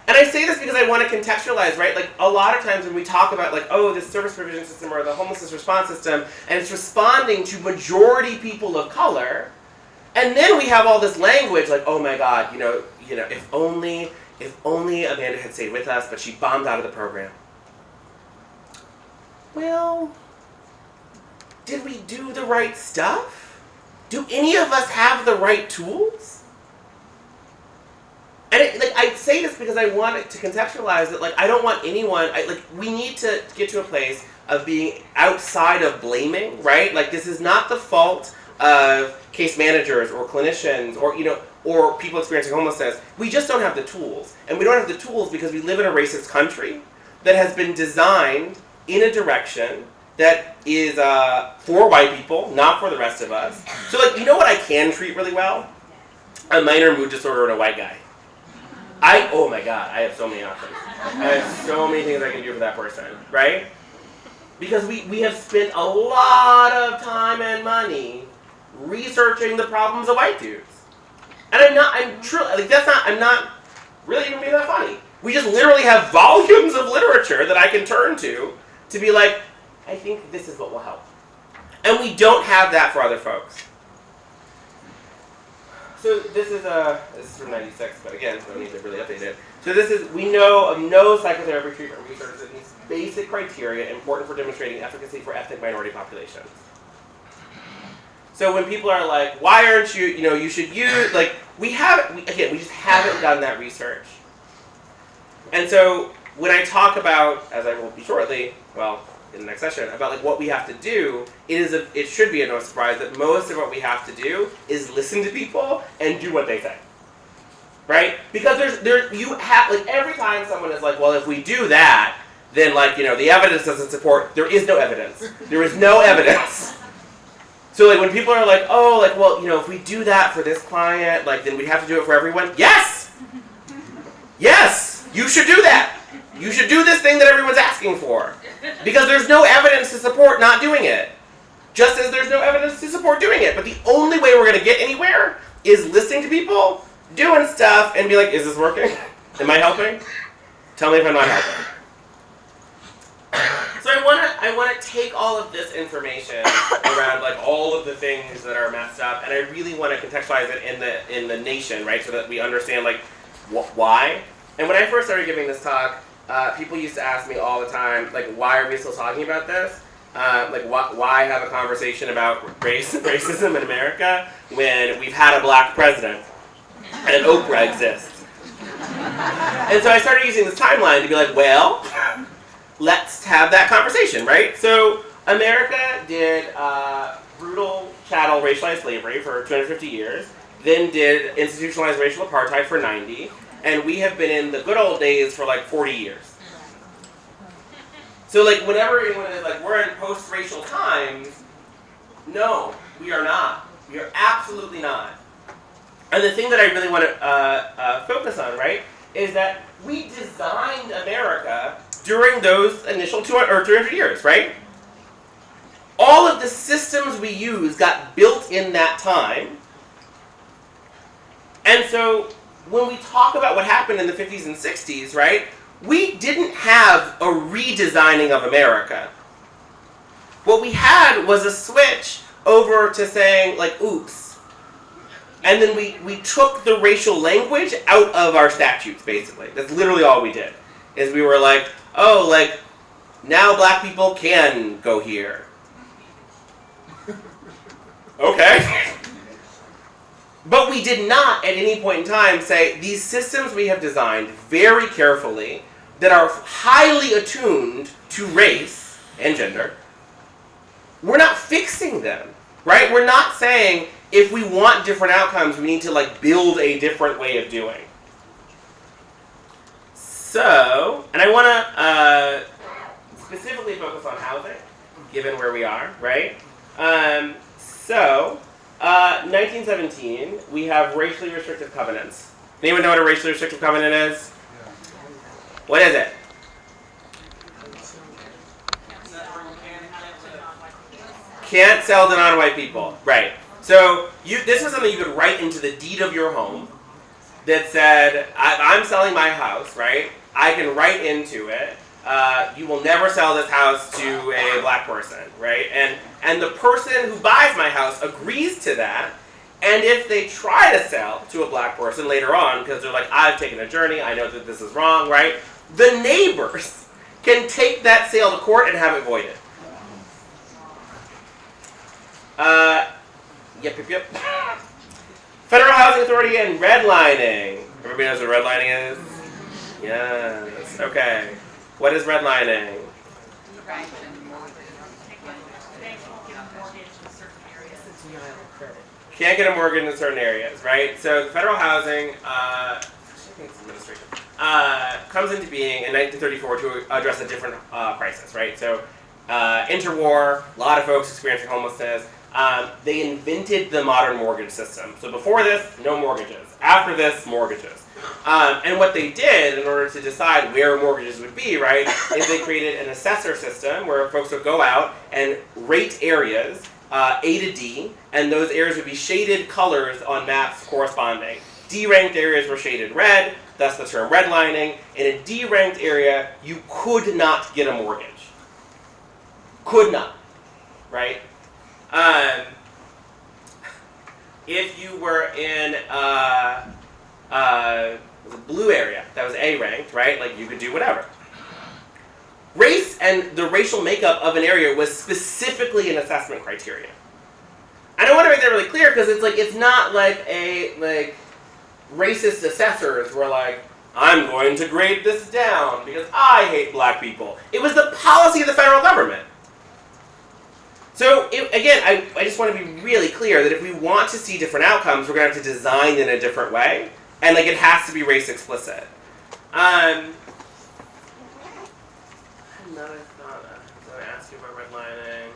And I say this because I want to contextualize, right? A lot of times when we talk about, this service provision system or the homelessness response system, and it's responding to majority people of color, and then we have all this language oh my God, if only Amanda had stayed with us, but she bombed out of the program. Well, did we do the right stuff? Do any of us have the right tools? And I say this because I want it to contextualize that, I don't want anyone, we need to get to a place of being outside of blaming, right? This is not the fault of case managers or clinicians or people experiencing homelessness. We just don't have the tools. And we don't have the tools because we live in a racist country that has been designed in a direction that is for white people, not for the rest of us. So, what I can treat really well? A minor mood disorder in a white guy. Oh my God, I have so many options. I have so many things I can do for that person, right? Because we have spent a lot of time and money researching the problems of white dudes. And I'm not really even being that funny. We just literally have volumes of literature that I can turn to be like, I think this is what will help. And we don't have that for other folks. So this is from 96, but again, we don't need to really update it. So we know of no psychotherapy treatment research that meets basic criteria important for demonstrating efficacy for ethnic minority populations. So when people are like, why aren't you, you should use, we just haven't done that research. And so when I talk about, as I will be shortly, in the next session, about what we have to do, it should be a no surprise that most of what we have to do is listen to people and do what they say. Right? Because you have, every time someone is like, well, if we do that, then like, the evidence doesn't support, there is no evidence. There is no evidence. So like when people are like, oh, like, well, if we do that for this client, like then we'd have to do it for everyone. Yes! Yes! You should do that. You should do this thing that everyone's asking for. Because there's no evidence to support not doing it. Just as there's no evidence to support doing it. But the only way we're going to get anywhere is listening to people, doing stuff, and be like, is this working? Am I helping? Tell me if I'm not helping. So I want to take all of this information around like all of the things that are messed up, and I really want to contextualize it in the nation, right? So that we understand like why. And when I first started giving this talk, people used to ask me all the time, like, why are we still talking about this? Like, why have a conversation about racism in America when we've had a black president and Oprah exists? And so I started using this timeline to be like, well, let's have that conversation, right? So America did brutal chattel racialized slavery for 250 years, then did institutionalized racial apartheid for 90, and we have been in the good old days for like 40 years. So like whenever anyone is like, we're in post-racial times, no, we are not. We are absolutely not. And the thing that I really want to focus on, right, is that we designed America during those initial 300 years, right? All of the systems we use got built in that time. And so when we talk about what happened in the 50s and 60s, right, we didn't have a redesigning of America. What we had was a switch over to saying, like, oops. And then we took the racial language out of our statutes, basically. That's literally all we did. Is we were like, oh, like, now black people can go here. Okay. But we did not at any point in time say, these systems we have designed very carefully that are highly attuned to race and gender, we're not fixing them, right? We're not saying, if we want different outcomes, we need to like build a different way of doing. So, and I want to specifically focus on housing, given where we are, right? 1917, we have racially restrictive covenants. Anyone know what a racially restrictive covenant is? What is it? Can't sell to non-white people. Right. So this is something you could write into the deed of your home that said, I'm selling my house, right? I can write into it, you will never sell this house to a black person, right? And the person who buys my house agrees to that, and if they try to sell to a black person later on, because they're like, I've taken a journey, I know that this is wrong, right? The neighbors can take that sale to court and have it voided. Yep. Federal Housing Authority and redlining. Everybody knows what redlining is? Yes. Okay. What is redlining? Right. Can't get a mortgage in certain areas, right? So federal housing comes into being in 1934 to address a different crisis, right? So interwar, a lot of folks experiencing homelessness. They invented the modern mortgage system. So before this, no mortgages. After this, mortgages. And what they did in order to decide where mortgages would be, right, is they created an assessor system where folks would go out and rate areas, A to D, and those areas would be shaded colors on maps corresponding. D-ranked areas were shaded red, thus the term redlining. In a D-ranked area, you could not get a mortgage. Could not, right? If you were in a blue area, that was A-ranked, right? Like you could do whatever. Race and the racial makeup of an area was specifically an assessment criteria. And I want to make that really clear because it's not like racist assessors were like, I'm going to grade this down because I hate black people. It was the policy of the federal government. So, again, I just want to be really clear that if we want to see different outcomes, we're going to have to design in a different way. And, it has to be race explicit. that I thought I was going to ask you about redlining.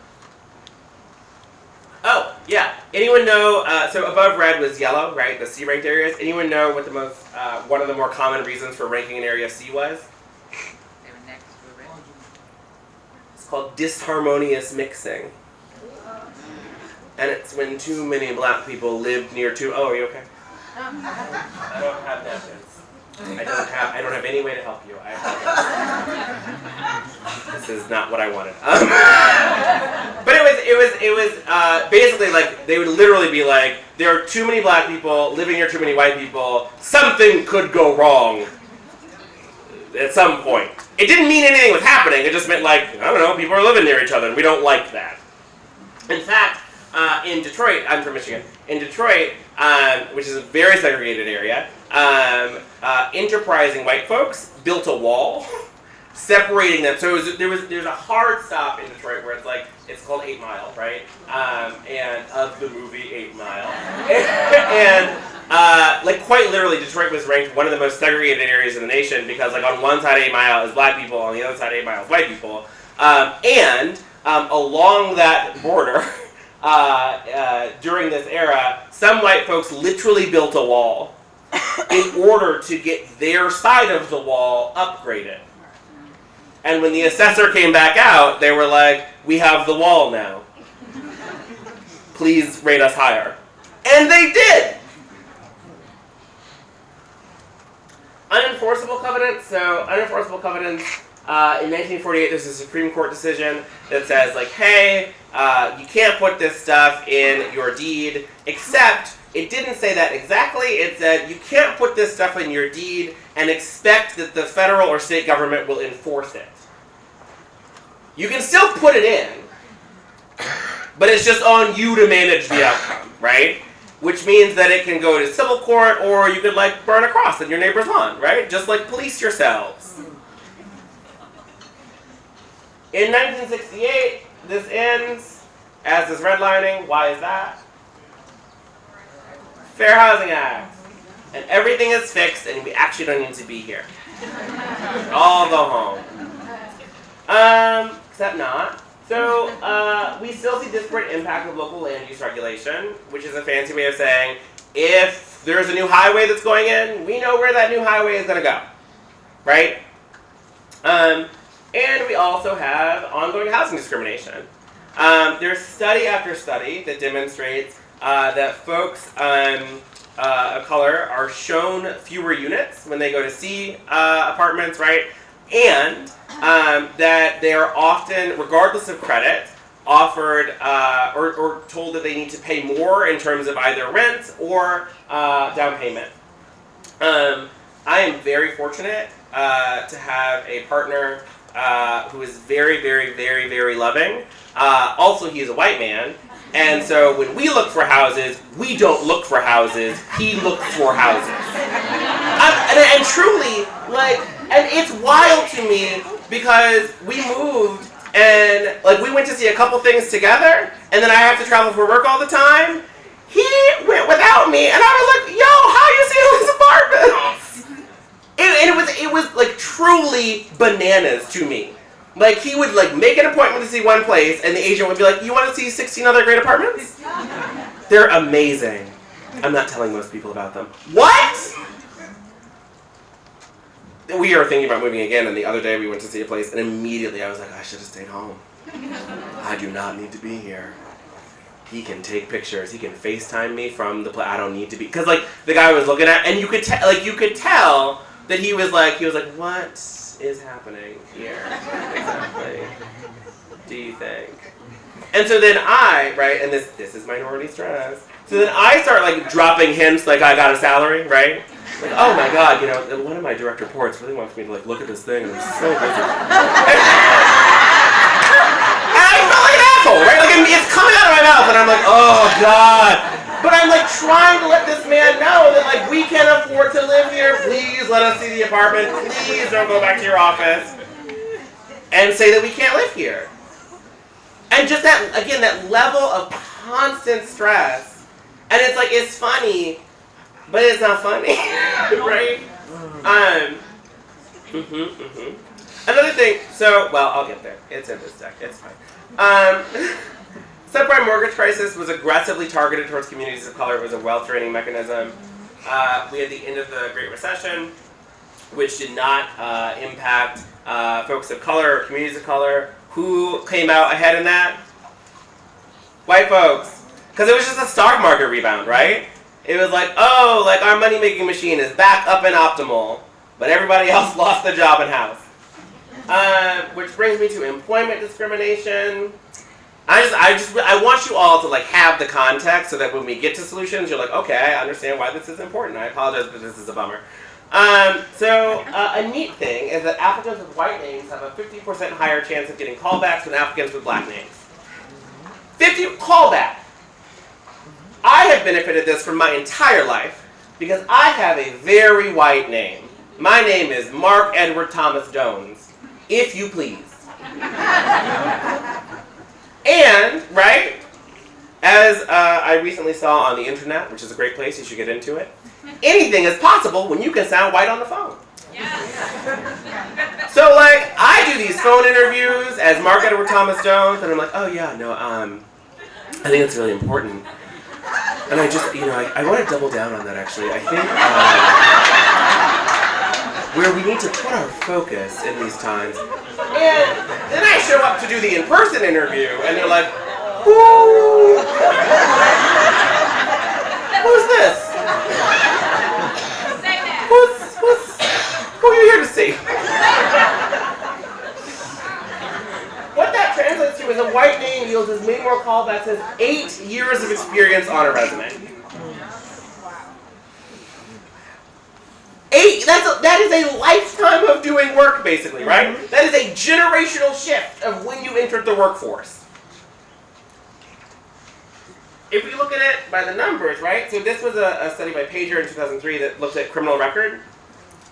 Oh, yeah. Anyone know, so above red was yellow, right? The C-ranked areas. Anyone know what the most, one of the more common reasons for ranking an area C was? They were next to red. It's called disharmonious mixing. And it's when too many black people lived near too, oh, are you okay? I don't have napkins. I don't have any way to help you. This is not what I wanted. But it was basically like they would literally be like, there are too many black people living near too many white people. Something could go wrong at some point. It didn't mean anything was happening. It just meant like, I don't know, people are living near each other and we don't like that. In fact, in Detroit, I'm from Michigan. In Detroit, which is a very segregated area, enterprising white folks built a wall separating them. So there's a hard stop in Detroit where it's called 8 Mile, right? And of the movie 8 Mile, and like quite literally, Detroit was ranked one of the most segregated areas in the nation because like on one side of 8 Mile is black people, on the other side of 8 Mile is white people, and along that border. During this era, some white folks literally built a wall in order to get their side of the wall upgraded. And when the assessor came back out, they were like, we have the wall now. Please rate us higher. And they did! Unenforceable covenants. So, unenforceable covenants. In 1948, there's a Supreme Court decision that says, like, hey, you can't put this stuff in your deed, except it didn't say that exactly. It said you can't put this stuff in your deed and expect that the federal or state government will enforce it. You can still put it in, but it's just on you to manage the outcome, right? Which means that it can go to civil court, or you could, like, burn a cross in your neighbor's lawn, right? Just, like, police yourselves. In 1968, this ends, as does redlining. Why is that? Fair Housing Act. And everything is fixed, and we actually don't need to be here. All go home. Except not. So, we still see disparate impact of local land use regulation, which is a fancy way of saying, if there's a new highway that's going in, we know where that new highway is going to go. Right? And we also have ongoing housing discrimination. There's study after study that demonstrates that folks of color are shown fewer units when they go to see apartments, right? And that they are often, regardless of credit, offered or told that they need to pay more in terms of either rent or down payment. I am very fortunate to have a partner who is very, very, very, very loving. Also, he is a white man. And so when we look for houses, we don't look for houses. He looks for houses. And truly, like, and it's wild to me because we moved and, like, we went to see a couple things together, and then I have to travel for work all the time. He went without me, and I was like, yo, how you see all these apartments? And it was like truly bananas to me. Like, he would like make an appointment to see one place, and the agent would be like, you want to see 16 other great apartments? They're amazing. I'm not telling most people about them. What? We are thinking about moving again, and the other day we went to see a place, and immediately I was like, I should have stayed home. I do not need to be here. He can take pictures. He can FaceTime me from the place. I don't need to be, because like the guy was looking at, and you could tell that he was like, what is happening here exactly? Do you think? And so then and this is minority stress. So then I start like dropping hints like I got a salary, right? Like, oh my God, one of my direct reports really wants me to like look at this thing, and I'm so busy. And I feel like an asshole, right? Like it's coming out of my mouth, and I'm like, oh God. But I'm like trying to let this man know that like we can't afford to live here. Please let us see the apartment. Please don't go back to your office and say that we can't live here. And just that, again, that level of constant stress. And it's like, it's funny, but it's not funny, right? Another thing, I'll get there. It's in this deck, it's fine. Subprime mortgage crisis was aggressively targeted towards communities of color. It was a wealth draining mechanism. We had the end of the Great Recession, which did not impact folks of color or communities of color. Who came out ahead in that? White folks. Because it was just a stock market rebound, right? It was like, oh, like our money-making machine is back up and optimal, but everybody else lost their job and house. Which brings me to employment discrimination. I want you all to like have the context so that when we get to solutions, you're like, okay, I understand why this is important. I apologize, but this is a bummer. A neat thing is that applicants with white names have a 50% higher chance of getting callbacks than applicants with black names. 50 callback. I have benefited this from my entire life because I have a very white name. My name is Marc Edward Thomas Dones, if you please. And, right, as I recently saw on the internet, which is a great place, you should get into it, anything is possible when you can sound white on the phone. Yes. So, like, I do these phone interviews as Marc Edward Thomas Dones, and I'm like, oh yeah, no, I think it's really important. And I just, I want to double down on that actually. I think where we need to put our focus in these times. And then I show up to do the in-person interview, and they're like, who? Who's this? Say that. Who are you here to see? What that translates to is a white name yields as many more callbacks as 8 years of experience on a resume. 8, that is a lifetime of doing work, basically, right? That is a generational shift of when you entered the workforce. If we look at it by the numbers, right? So this was a study by Pager in 2003 that looked at criminal record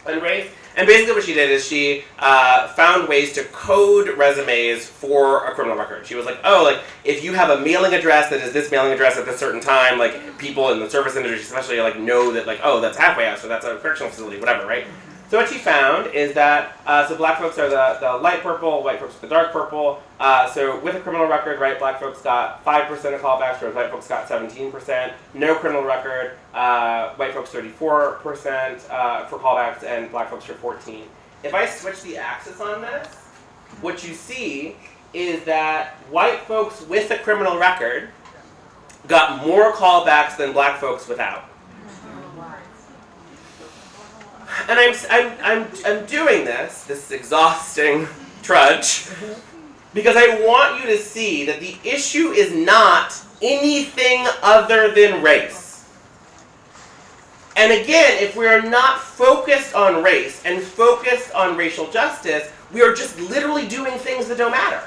and race. And basically what she did is she found ways to code resumes for a criminal record. She was like, oh, like if you have a mailing address that is this mailing address at this certain time, like people in the service industry especially like know that like, oh, that's halfway house, so that's a correctional facility, whatever, right? So what she found is that, so black folks are the light purple, white folks are the dark purple. So with a criminal record, right, black folks got 5% of callbacks, whereas white folks got 17%. No criminal record, white folks 34% for callbacks, and black folks are 14%. If I switch the axis on this, what you see is that white folks with a criminal record got more callbacks than black folks without. And I'm doing this exhausting trudge, because I want you to see that the issue is not anything other than race. And again, if we are not focused on race and focused on racial justice, we are just literally doing things that don't matter.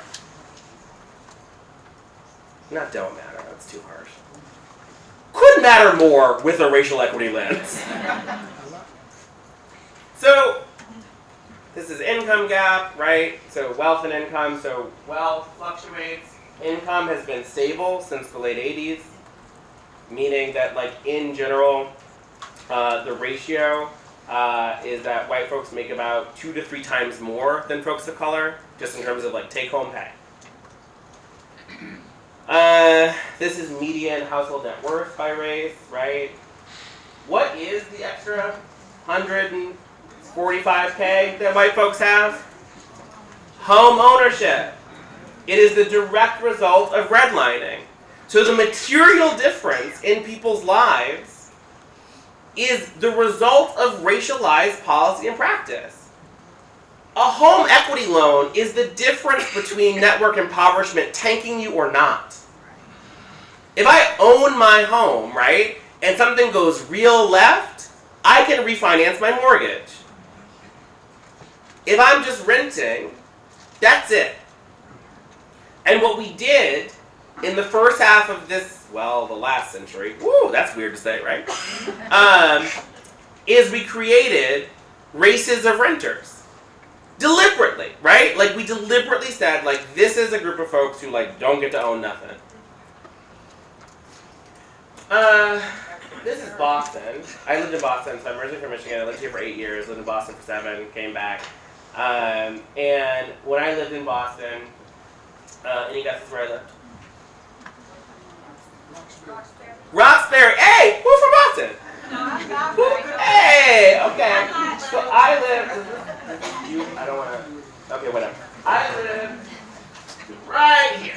Not don't matter, that's too harsh. Could matter more with a racial equity lens. So, this is income gap, right? So wealth and income, so wealth fluctuates. Income has been stable since the late 80s, meaning that like in general, the ratio is that white folks make about 2 to 3 times more than folks of color, just in terms of like take-home pay. This is median household net worth by race, right? What is the extra 145K that white folks have? Home ownership. It is the direct result of redlining. So the material difference in people's lives is the result of racialized policy and practice. A home equity loan is the difference between network impoverishment tanking you or not. If I own my home, right, and something goes real left, I can refinance my mortgage. If I'm just renting, that's it. And what we did in the first half of this, well, the last century, woo, that's weird to say, right? Is we created races of renters. Deliberately, right? Like we deliberately said, like this is a group of folks who like don't get to own nothing. This is Boston. I lived in Boston, so I'm originally from Michigan. I lived here for 8 years, lived in Boston for 7, came back. And when I lived in Boston, any guesses where I lived? Roxbury. Hey, who's from Boston? Hey, okay. So I live. I don't want to. Okay, whatever. I live right here,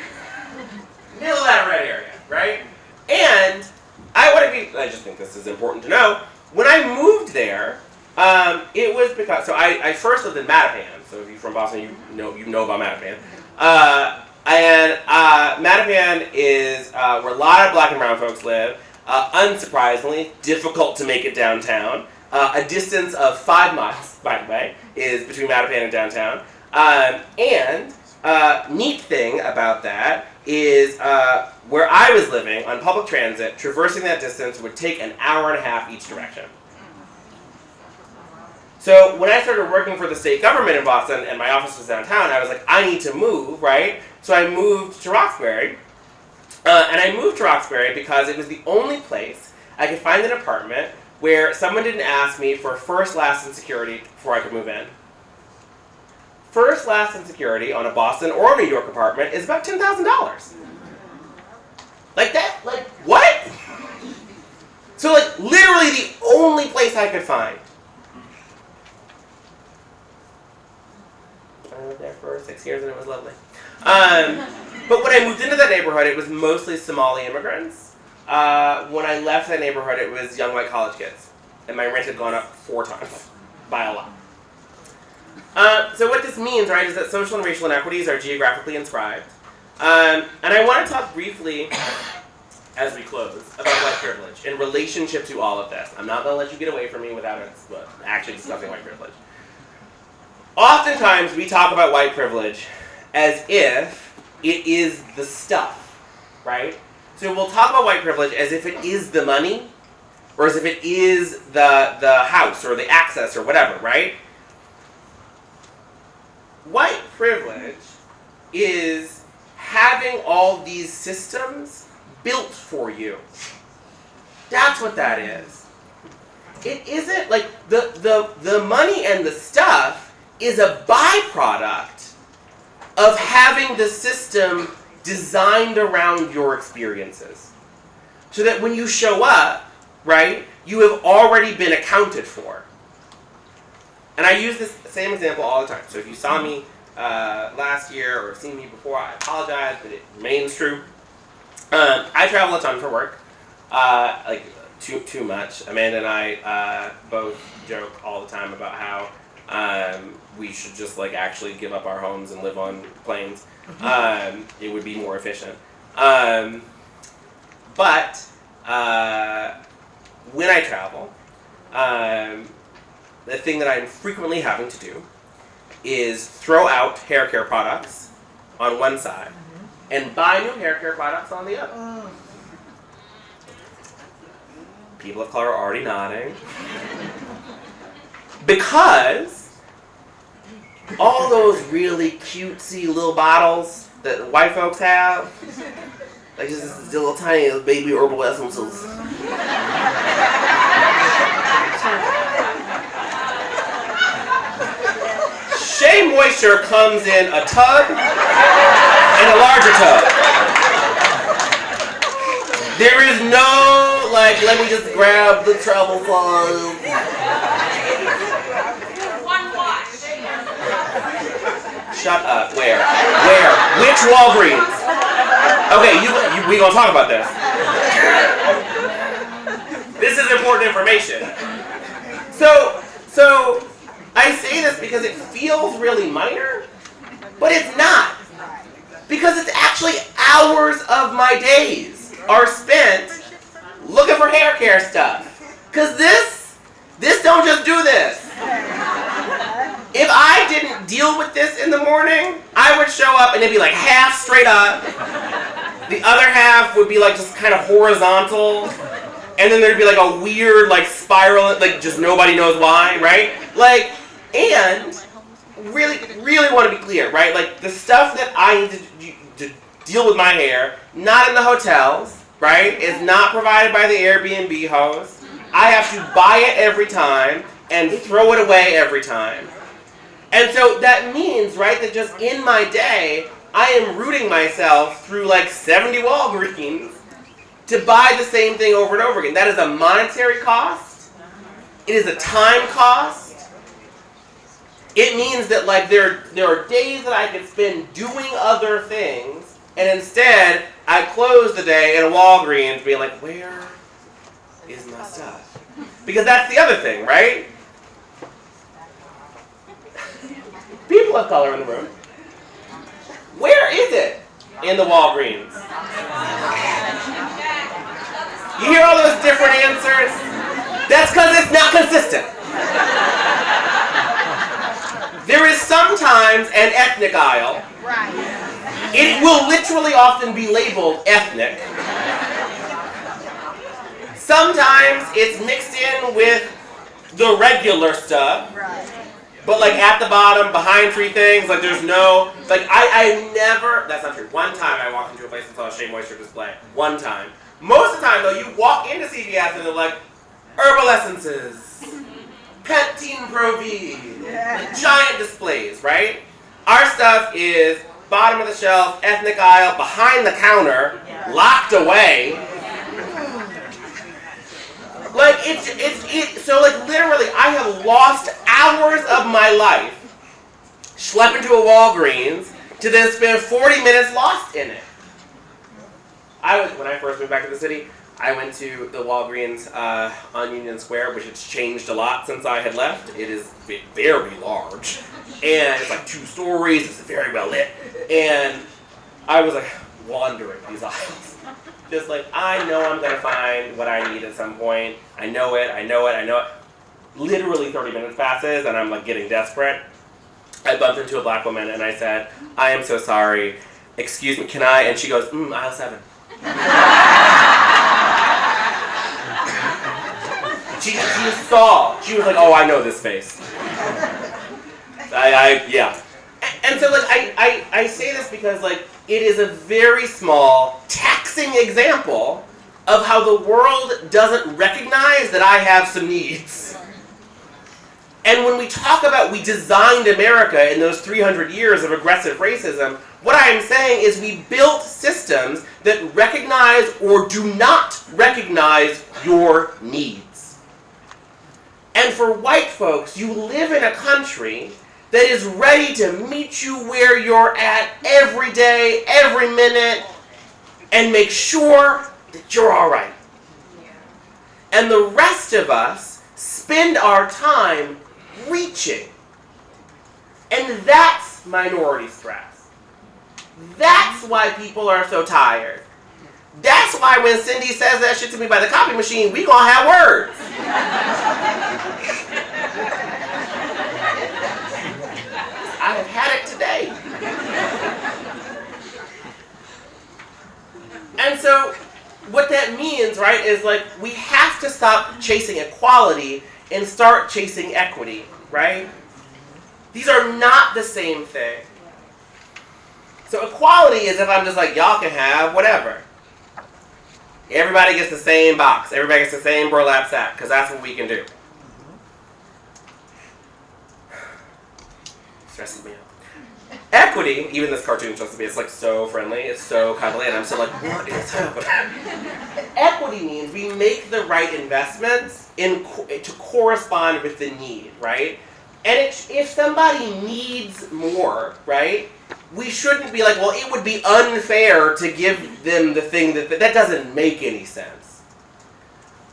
middle of that red area, right? And I just think this is important to know. When I moved there, it was because, so I first lived in Mattapan. So if you're from Boston, you know about Mattapan. And Mattapan is where a lot of black and brown folks live. Unsurprisingly, difficult to make it downtown. A distance of 5 miles, by the way, is between Mattapan and downtown. And neat thing about that is where I was living on public transit, traversing that distance would take an hour and a half each direction. So when I started working for the state government in Boston and my office was downtown, I was like, I need to move, right? So I moved to Roxbury. And I moved to Roxbury because it was the only place I could find an apartment where someone didn't ask me for first, last, and security before I could move in. First, last, and security on a Boston or New York apartment is about $10,000. Like that? Like, what? So, like, literally the only place I could find. I lived there for 6 years and it was lovely. But when I moved into that neighborhood, it was mostly Somali immigrants. When I left that neighborhood, it was young white college kids. And my rent had gone up 4 times, by a lot. So what this means, right, is that social and racial inequities are geographically inscribed. And I want to talk briefly, as we close, about white privilege in relationship to all of this. I'm not going to let you get away from me without actually discussing white privilege. Oftentimes, we talk about white privilege as if it is the stuff, right? So we'll talk about white privilege as if it is the money, or as if it is the house, or the access, or whatever, right? White privilege is having all these systems built for you. That's what that is. It isn't like the money and the stuff is a byproduct of having the system designed around your experiences. So that when you show up, right, you have already been accounted for. And I use this same example all the time. So if you saw me last year or seen me before, I apologize, but it remains true. I travel a ton for work, like too much. Amanda and I both joke all the time about how we should just like actually give up our homes and live on planes. It would be more efficient. But when I travel, the thing that I'm frequently having to do is throw out hair care products on one side and buy new hair care products on the other. People of color are already nodding. Because all those really cutesy little bottles that white folks have, like just this little tiny baby herbal essences. Shea Moisture comes in a tub and a larger tub. There is no, like, let me just grab the travel file. One wash. Shut up. Where? Which Walgreens? Okay, we gonna talk about this. This is important information. So I say this because it feels really minor, but it's not. Because it's actually hours of my days are spent looking for hair care stuff. Because this don't just do this. If I didn't deal with this in the morning, I would show up and it'd be like half straight up. The other half would be like just kind of horizontal. And then there'd be like a weird like spiral, like just nobody knows why, right? Like, and really, really want to be clear, right? Like the stuff that I need to deal with my hair, not in the hotels, right? Is not provided by the Airbnb host. I have to buy it every time and throw it away every time. And so that means, right, that just in my day, I am rooting myself through like 70 Walgreens to buy the same thing over and over again. That is a monetary cost. It is a time cost. It means that like there are days that I could spend doing other things, and instead I close the day at a Walgreens being like, where is my stuff? Because that's the other thing, right? People of color in the room. Where is it in the Walgreens? You hear all those different answers? That's because it's not consistent. There is sometimes an ethnic aisle. It will literally often be labeled ethnic. Sometimes it's mixed in with the regular stuff. But like at the bottom, behind three things, like there's no, like I never, that's not true. One time I walked into a place and saw a Shea Moisture display. One time. Most of the time though, you walk into CVS and they're like, herbal essences, Pantene Pro V, like giant displays, right? Our stuff is bottom of the shelf, ethnic aisle, behind the counter, locked away. Like, so like literally I have lost hours of my life schlepping to a Walgreens to then spend 40 minutes lost in it. When I first moved back to the city, I went to the Walgreens on Union Square, which has changed a lot since I had left. It is very large, and it's like 2 stories, it's very well lit, and I was like wandering these aisles. Just like, I know I'm going to find what I need at some point. I know it. Literally 30 minutes passes, and I'm like getting desperate. I bumped into a black woman, and I said, I am so sorry. Excuse me, can I? And she goes, aisle 7. She saw. She was like, oh, I know this face. Yeah. And so, like, I say this because, like, it is a very small, taxing example of how the world doesn't recognize that I have some needs. And when we talk about we designed America in those 300 years of aggressive racism, what I am saying is we built systems that recognize or do not recognize your needs. And for white folks, you live in a country that is ready to meet you where you're at every day, every minute, and make sure that you're all right. And the rest of us spend our time reaching. And that's minority stress. That's why people are so tired. That's why when Cindy says that shit to me by the copy machine, we gonna have words. I have had it today. And so what that means, right, is like we have to stop chasing equality and start chasing equity, right? These are not the same thing. So equality is if I'm just like, y'all can have whatever. Everybody gets the same box. Everybody gets the same burlap sack, because that's what we can do. Stresses me out. Equity, even this cartoon stresses me, it's like so friendly, it's so cuddly, and I'm still like, what is happening? Equity means we make the right investments to correspond with the need, right? And if somebody needs more, right, we shouldn't be like, well, it would be unfair to give them the thing that doesn't make any sense.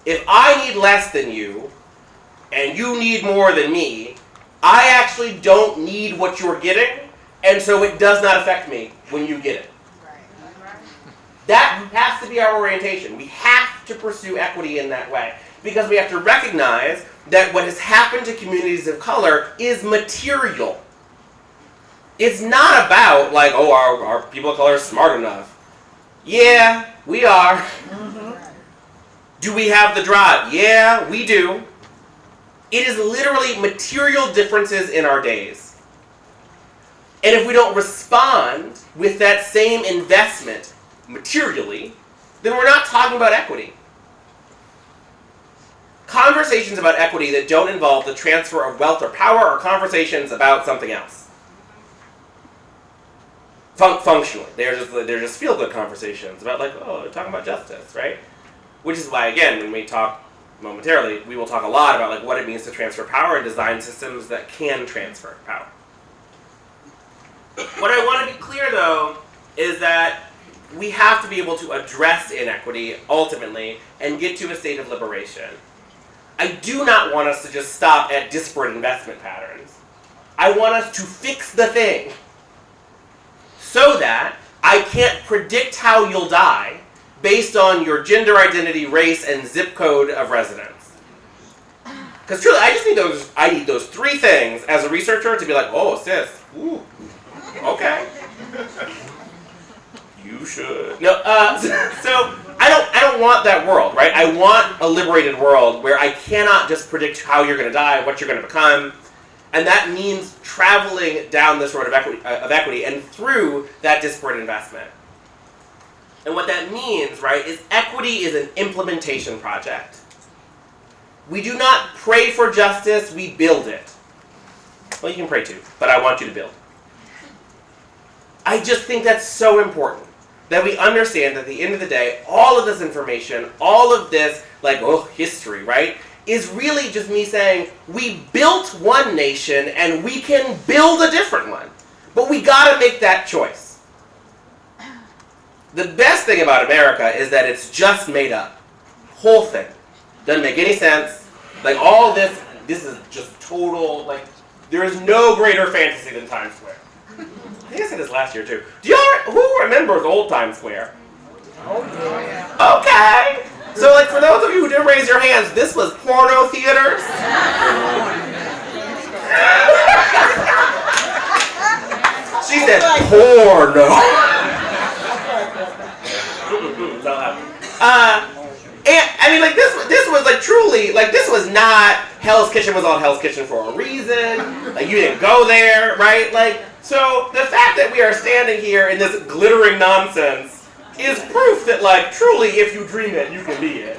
If I need less than you, and you need more than me, I actually don't need what you're getting, and so it does not affect me when you get it. That has to be our orientation. We have to pursue equity in that way, because we have to recognize that what has happened to communities of color is material. It's not about, like, oh, our people of color are smart enough. Yeah, we are. Mm-hmm. Do we have the drive? Yeah, we do. It is literally material differences in our days. And if we don't respond with that same investment materially, then we're not talking about equity. conversations about equity that don't involve the transfer of wealth or power are conversations about something else. Functionally, they're just feel-good conversations about like, oh, they're talking about justice, right? Which is why, again, when we talk momentarily, we will talk a lot about like what it means to transfer power and design systems that can transfer power. What I want to be clear, though, is that we have to be able to address inequity, ultimately, and get to a state of liberation. I do not want us to just stop at disparate investment patterns. I want us to fix the thing so that I can't predict how you'll die based on your gender identity, race, and zip code of residence. Because truly, I need those three things as a researcher to be like, oh, sis, ooh, okay. You should. No, so I don't want that world, right? I want a liberated world where I cannot just predict how you're going to die, what you're going to become, and that means traveling down this road of equity and through that disparate investment. And what that means, right, is equity is an implementation project. We do not pray for justice, we build it. Well, you can pray too, but I want you to build. I just think that's so important, that we understand that at the end of the day, all of this information, all of this, like, history, right, is really just me saying, we built one nation and we can build a different one. But we gotta make that choice. The best thing about America is that it's just made up. Whole thing. Doesn't make any sense. Like, all this is just total, like, there is no greater fantasy than Times Square. I think I said this last year, too. Who remembers old Times Square? Oh, yeah. Okay. So, like, for those of you who didn't raise your hands, this was porno theaters. She said porno. And I mean, like, this was like truly, like, this was not Hell's Kitchen was on Hell's Kitchen for a reason. Like, you didn't go there, right? Like, so the fact that we are standing here in this glittering nonsense is proof that, like, truly, if you dream it, you can be it.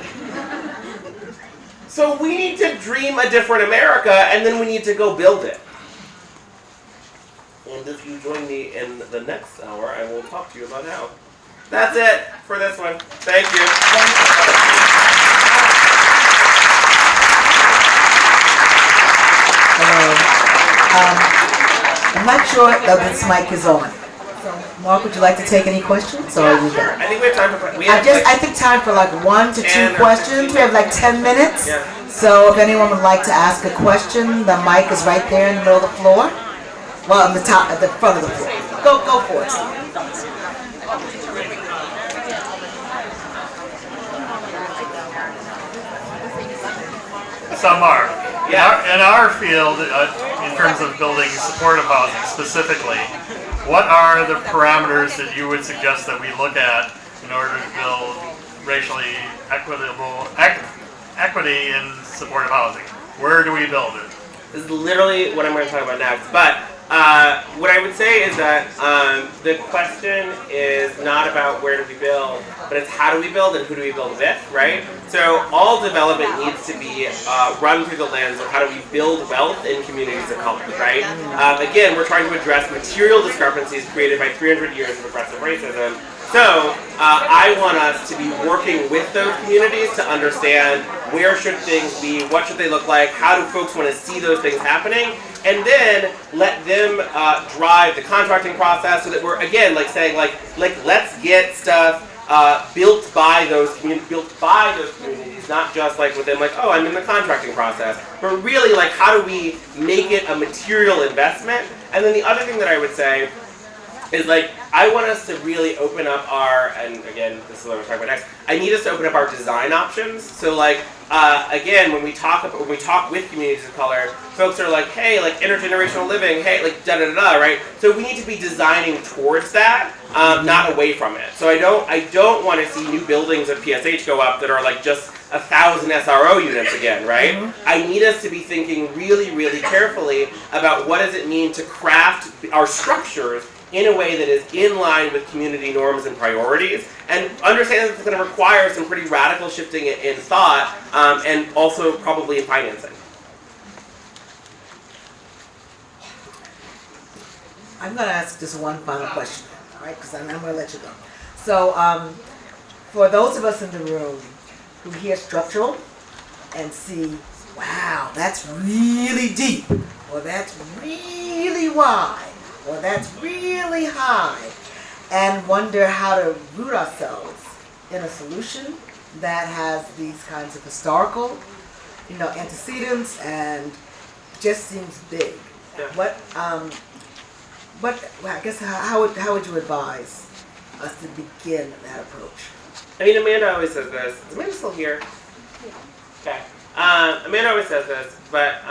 So we need to dream a different America, and then we need to go build it. And if you join me in the next hour, I will talk to you about how. That's it for this one. Thank you. Hello. I'm not sure that this mic is on. So, Mark, would you like to take any questions, or are you done? I think we have time for questions. I think time for like 1 to 2 questions. We have like 10 minutes. Yeah. So if anyone would like to ask a question, the mic is right there in the middle of the floor. Well, on the top, at the front of the floor. Go for it. So Mark, Yeah. in our field, in terms of building supportive housing specifically, what are the parameters that you would suggest that we look at in order to build racially equitable equity in supportive housing? Where do we build it? This is literally what I'm going to talk about next. But what I would say is that the question is not about where do we build, but it's how do we build and who do we build with, right? So all development needs to be run through the lens of how do we build wealth in communities of color, right? Again, we're trying to address material discrepancies created by 300 years of oppressive racism. So I want us to be working with those communities to understand where should things be, what should they look like, how do folks want to see those things happening, and then let them drive the contracting process so that we're, again, like saying, like let's get stuff built by those communities, not just like with them, like, oh, I'm in the contracting process, but really, like, how do we make it a material investment? And then the other thing that I would say is, like, I want us to really open up our, and again, this is what we're talking about next, I need us to open up our design options. So, like, again, when we talk with communities of color, folks are like, hey, like, intergenerational living, hey, like, da-da-da-da, right? So we need to be designing towards that, not away from it. So I don't want to see new buildings at PSH go up that are, like, just 1,000 SRO units again, right? Mm-hmm. I need us to be thinking really, really carefully about what does it mean to craft our structures in a way that is in line with community norms and priorities, and understand that it's going to require some pretty radical shifting in thought, and also probably in financing. I'm going to ask just one final question, all right, because I'm going to let you go. So for those of us in the room who hear structural and see, wow, that's really deep, or that's really wide, or that's really high, and wonder how to root ourselves in a solution that has these kinds of historical, antecedents, and just seems big. Yeah. I guess how would you advise us to begin that approach? I mean, Amanda always says this. Is Amanda still here? Okay. Amanda always says this, but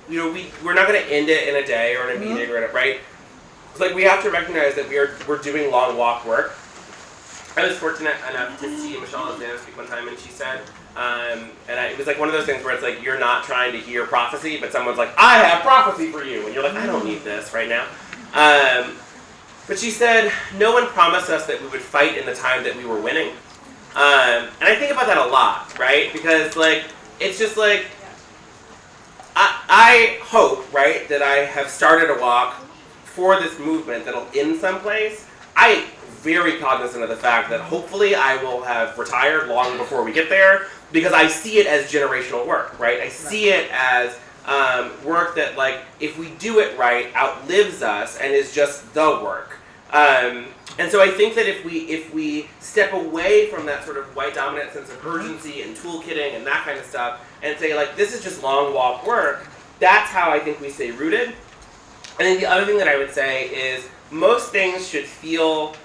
we're not going to end it in a day or in a meeting or right. It's like we have to recognize that we're doing long walk work. I was fortunate enough to see Michel and Diane speak one time, and she said, it was like one of those things where it's like you're not trying to hear prophecy, but someone's like, I have prophecy for you, and you're like, I don't need this right now. But she said, no one promised us that we would fight in the time that we were winning. And I think about that a lot, right? Because it's just like, I hope, right, that I have started a walk for this movement that'll end someplace. I'm very cognizant of the fact that hopefully I will have retired long before we get there, because I see it as generational work, right? I see it as work that, if we do it right, outlives us and is just the work. And so I think that if we step away from that sort of white dominant sense of urgency and toolkitting and that kind of stuff, and say this is just long walk work, that's how I think we stay rooted. I think the other thing that I would say is most things should feel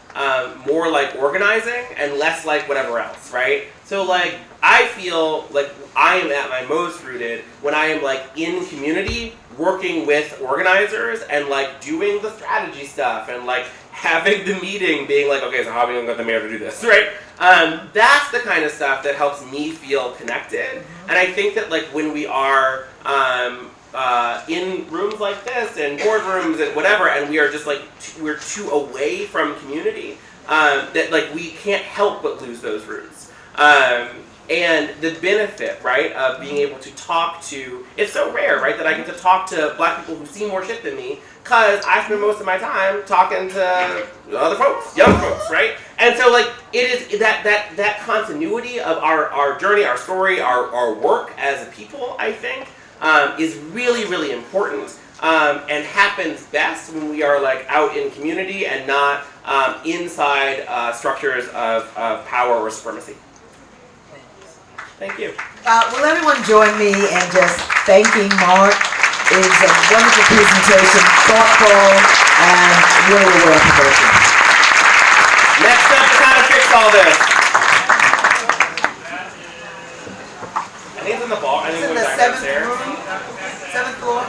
more like organizing and less like whatever else, right? So I feel like I am at my most rooted when I am in community, working with organizers and doing the strategy stuff and having the meeting, being okay, so how are we going to get the mayor to do this, right? That's the kind of stuff that helps me feel connected. And I think that when we are in rooms like this and boardrooms and whatever, and we are just we're too away from community, that we can't help but lose those roots. And the benefit, right, of being able to talk to, it's so rare, right, that I get to talk to black people who see more shit than me, because I spend most of my time talking to other folks, young folks, right? And so it is that continuity of our journey, our story, our work as a people, I think, is really, really important, and happens best when we are out in community and not inside structures of power or supremacy. Thank you. Will everyone join me in just thanking Marc? It was a wonderful presentation, thoughtful, and really well provoking. Next up is how to fix all this. I think it's in the ball. I think It's in we're the back seventh upstairs. room, 7th floor.